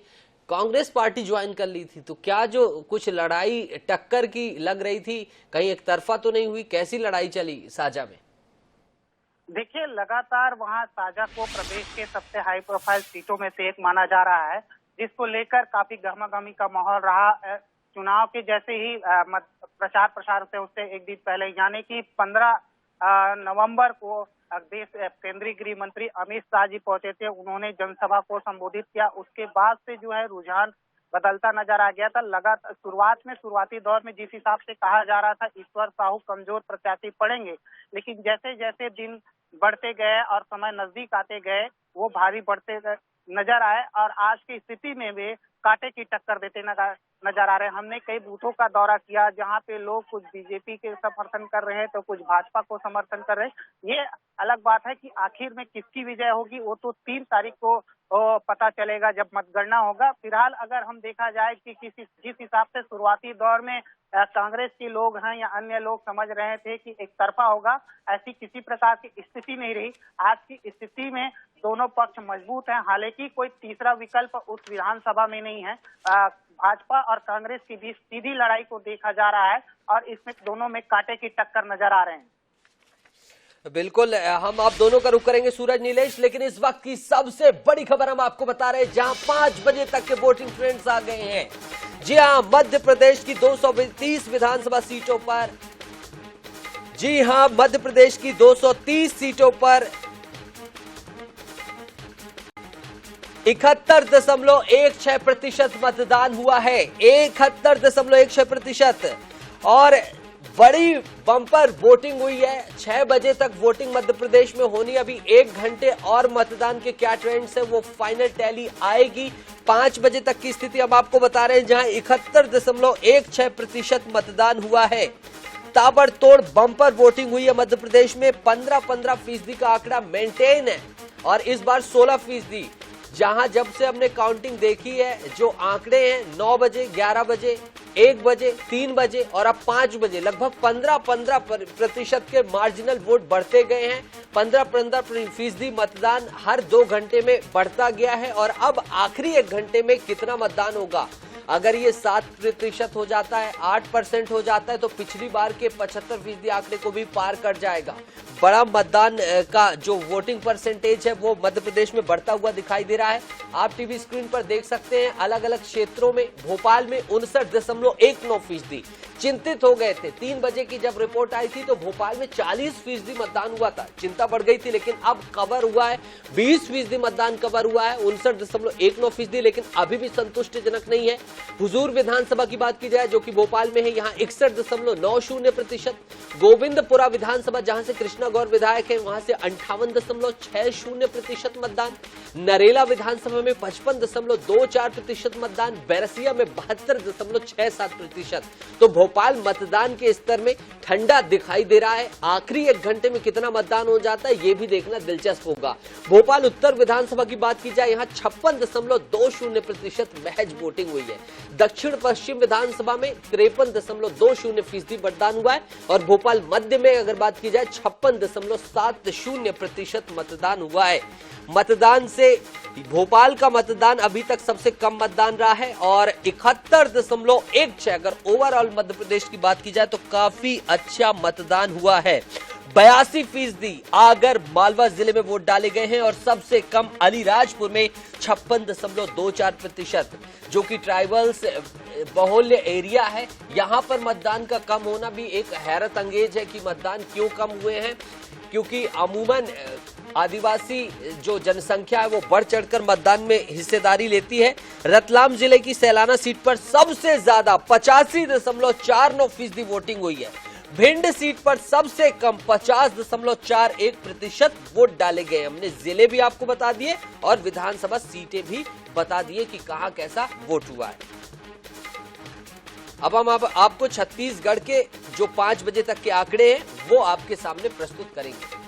कांग्रेस पार्टी ज्वाइन कर ली थी। तो क्या जो कुछ लड़ाई टक्कर की लग रही थी कहीं एक तरफा तो नहीं हुई? कैसी लड़ाई चली साझा में? देखिए, लगातार वहां साझा को प्रदेश के सबसे हाई प्रोफाइल सीटों में से एक माना जा रहा है, जिसको लेकर काफी गहमागहमी का माहौल रहा। चुनाव के जैसे ही प्रचार से उससे एक दिन पहले यानी कि 15 नवंबर को देश केंद्रीय गृह मंत्री अमित शाह जी पहुंचे थे। उन्होंने जनसभा को संबोधित किया। उसके बाद से जो है रुझान बदलता नजर आ गया था। लगातार शुरुआती दौर में जिस हिसाब से कहा जा रहा था ईश्वर साहू कमजोर प्रत्याशी पड़ेंगे, लेकिन जैसे जैसे दिन बढ़ते गए और समय नजदीक आते गए वो भारी बढ़ते नजर आए और आज की स्थिति में वे कांटे की टक्कर देते नजर आ रहे हैं। हमने कई बूथों का दौरा किया जहां पे लोग कुछ बीजेपी के समर्थन कर रहे हैं तो कुछ भाजपा को समर्थन कर रहे हैं। ये अलग बात है कि आखिर में किसकी विजय होगी वो तो 3 तारीख को पता चलेगा जब मतगणना होगा। फिलहाल अगर हम देखा जाए कि जिस हिसाब से शुरुआती दौर में कांग्रेस के लोग हैं या अन्य लोग समझ रहे थे कि एक तरफा होगा, ऐसी किसी प्रकार की स्थिति नहीं रही। आज की स्थिति में दोनों पक्ष मजबूत हैं। हालांकि कोई तीसरा विकल्प उस विधानसभा में नहीं है। भाजपा और कांग्रेस के बीच सीधी लड़ाई को देखा जा रहा है और इसमें दोनों में कांटे की टक्कर नजर आ रहे हैं। बिल्कुल, हम आप दोनों का रुख करेंगे सूरज, नीलेश, लेकिन इस वक्त की सबसे बड़ी खबर हम आपको बता रहे हैं, जहां 5 बजे तक के वोटिंग ट्रेंड्स आ गए हैं। जी हां, मध्य प्रदेश की 230 विधानसभा सीटों पर, जी हां, मध्य प्रदेश की 230 सीटों पर 71.16% मतदान हुआ है। 71.16% और बड़ी बम्पर वोटिंग हुई है। 6 बजे तक वोटिंग मध्य प्रदेश में होनी, अभी 1 घंटे और मतदान के क्या ट्रेंड्स है वो फाइनल टैली आएगी। 5 बजे तक की स्थिति हम आपको बता रहे हैं, जहां 71.16% मतदान हुआ है। ताबड़तोड़ बम्पर वोटिंग हुई है मध्य प्रदेश में। 15% का आंकड़ा मेंटेन है और इस बार 16%। जहां जब से हमने काउंटिंग देखी है, जो आंकड़े हैं 9 बजे, 11 बजे, 1 बजे, 3 बजे और अब 5 बजे लगभग 15% के मार्जिनल वोट बढ़ते गए हैं। 15% मतदान हर 2 घंटे में बढ़ता गया है और अब आखिरी 1 घंटे में कितना मतदान होगा, अगर ये 7% हो जाता है, 8% हो जाता है तो पिछली बार के 75% आंकड़े को भी पार कर जाएगा। बड़ा मतदान का जो वोटिंग परसेंटेज है वो मध्य प्रदेश में बढ़ता हुआ दिखाई दे रहा है। आप टीवी स्क्रीन पर देख सकते हैं अलग अलग क्षेत्रों में। भोपाल में 59.19% चिंतित हो गए थे। 3 बजे की जब रिपोर्ट आई थी तो भोपाल में 40% मतदान हुआ था, चिंता बढ़ गई थी, लेकिन अब कवर हुआ है 20% मतदान कवर हुआ है 59.19%, लेकिन अभी भी संतुष्टिजनक नहीं है। हुजूर विधानसभा की बात की जाए जो कि भोपाल में है, यहाँ 61.90%। गोविंदपुरा विधानसभा जहां से कृष्णा गौर विधायक है वहां से 58.60% मतदान। नरेला विधानसभा में 55.24% मतदान। बैरसिया में 72.67%। तो भोपाल मतदान के स्तर में ठंडा दिखाई दे रहा है। आखिरी 1 घंटे में कितना मतदान हो जाता है ये भी देखना दिलचस्प होगा। भोपाल उत्तर विधानसभा की बात की जाए यहाँ 56.20% महज वोटिंग हुई है। दक्षिण पश्चिम विधानसभा में 53.20% मतदान हुआ है और भोपाल मध्य में अगर बात की जाए 56.70% मतदान हुआ है। मतदान से भोपाल का मतदान अभी तक सबसे कम मतदान रहा है और 71.16 अगर ओवरऑल मध्य प्रदेश की बात की जाए तो काफी अच्छा मतदान हुआ है। 82% आगर मालवा जिले में वोट डाले गए हैं और सबसे कम अलीराजपुर में 56.24%, जो कि ट्राइबल्स बहुल्य एरिया है। यहां पर मतदान का कम होना भी एक हैरत अंगेज है कि मतदान क्यों कम हुए हैं, क्योंकि अमूमन आदिवासी जो जनसंख्या है वो बढ़ चढ़कर मतदान में हिस्सेदारी लेती है। रतलाम जिले की सैलाना सीट पर सबसे ज्यादा 85.49% वोटिंग हुई है। भिंड सीट पर सबसे कम 50.41% वोट डाले गए। हमने जिले भी आपको बता दिए और विधानसभा सीटें भी बता दिए कि कहां कैसा वोट हुआ है। अब हम आपको छत्तीसगढ़ के जो 5 बजे तक के आंकड़े हैं वो आपके सामने प्रस्तुत करेंगे।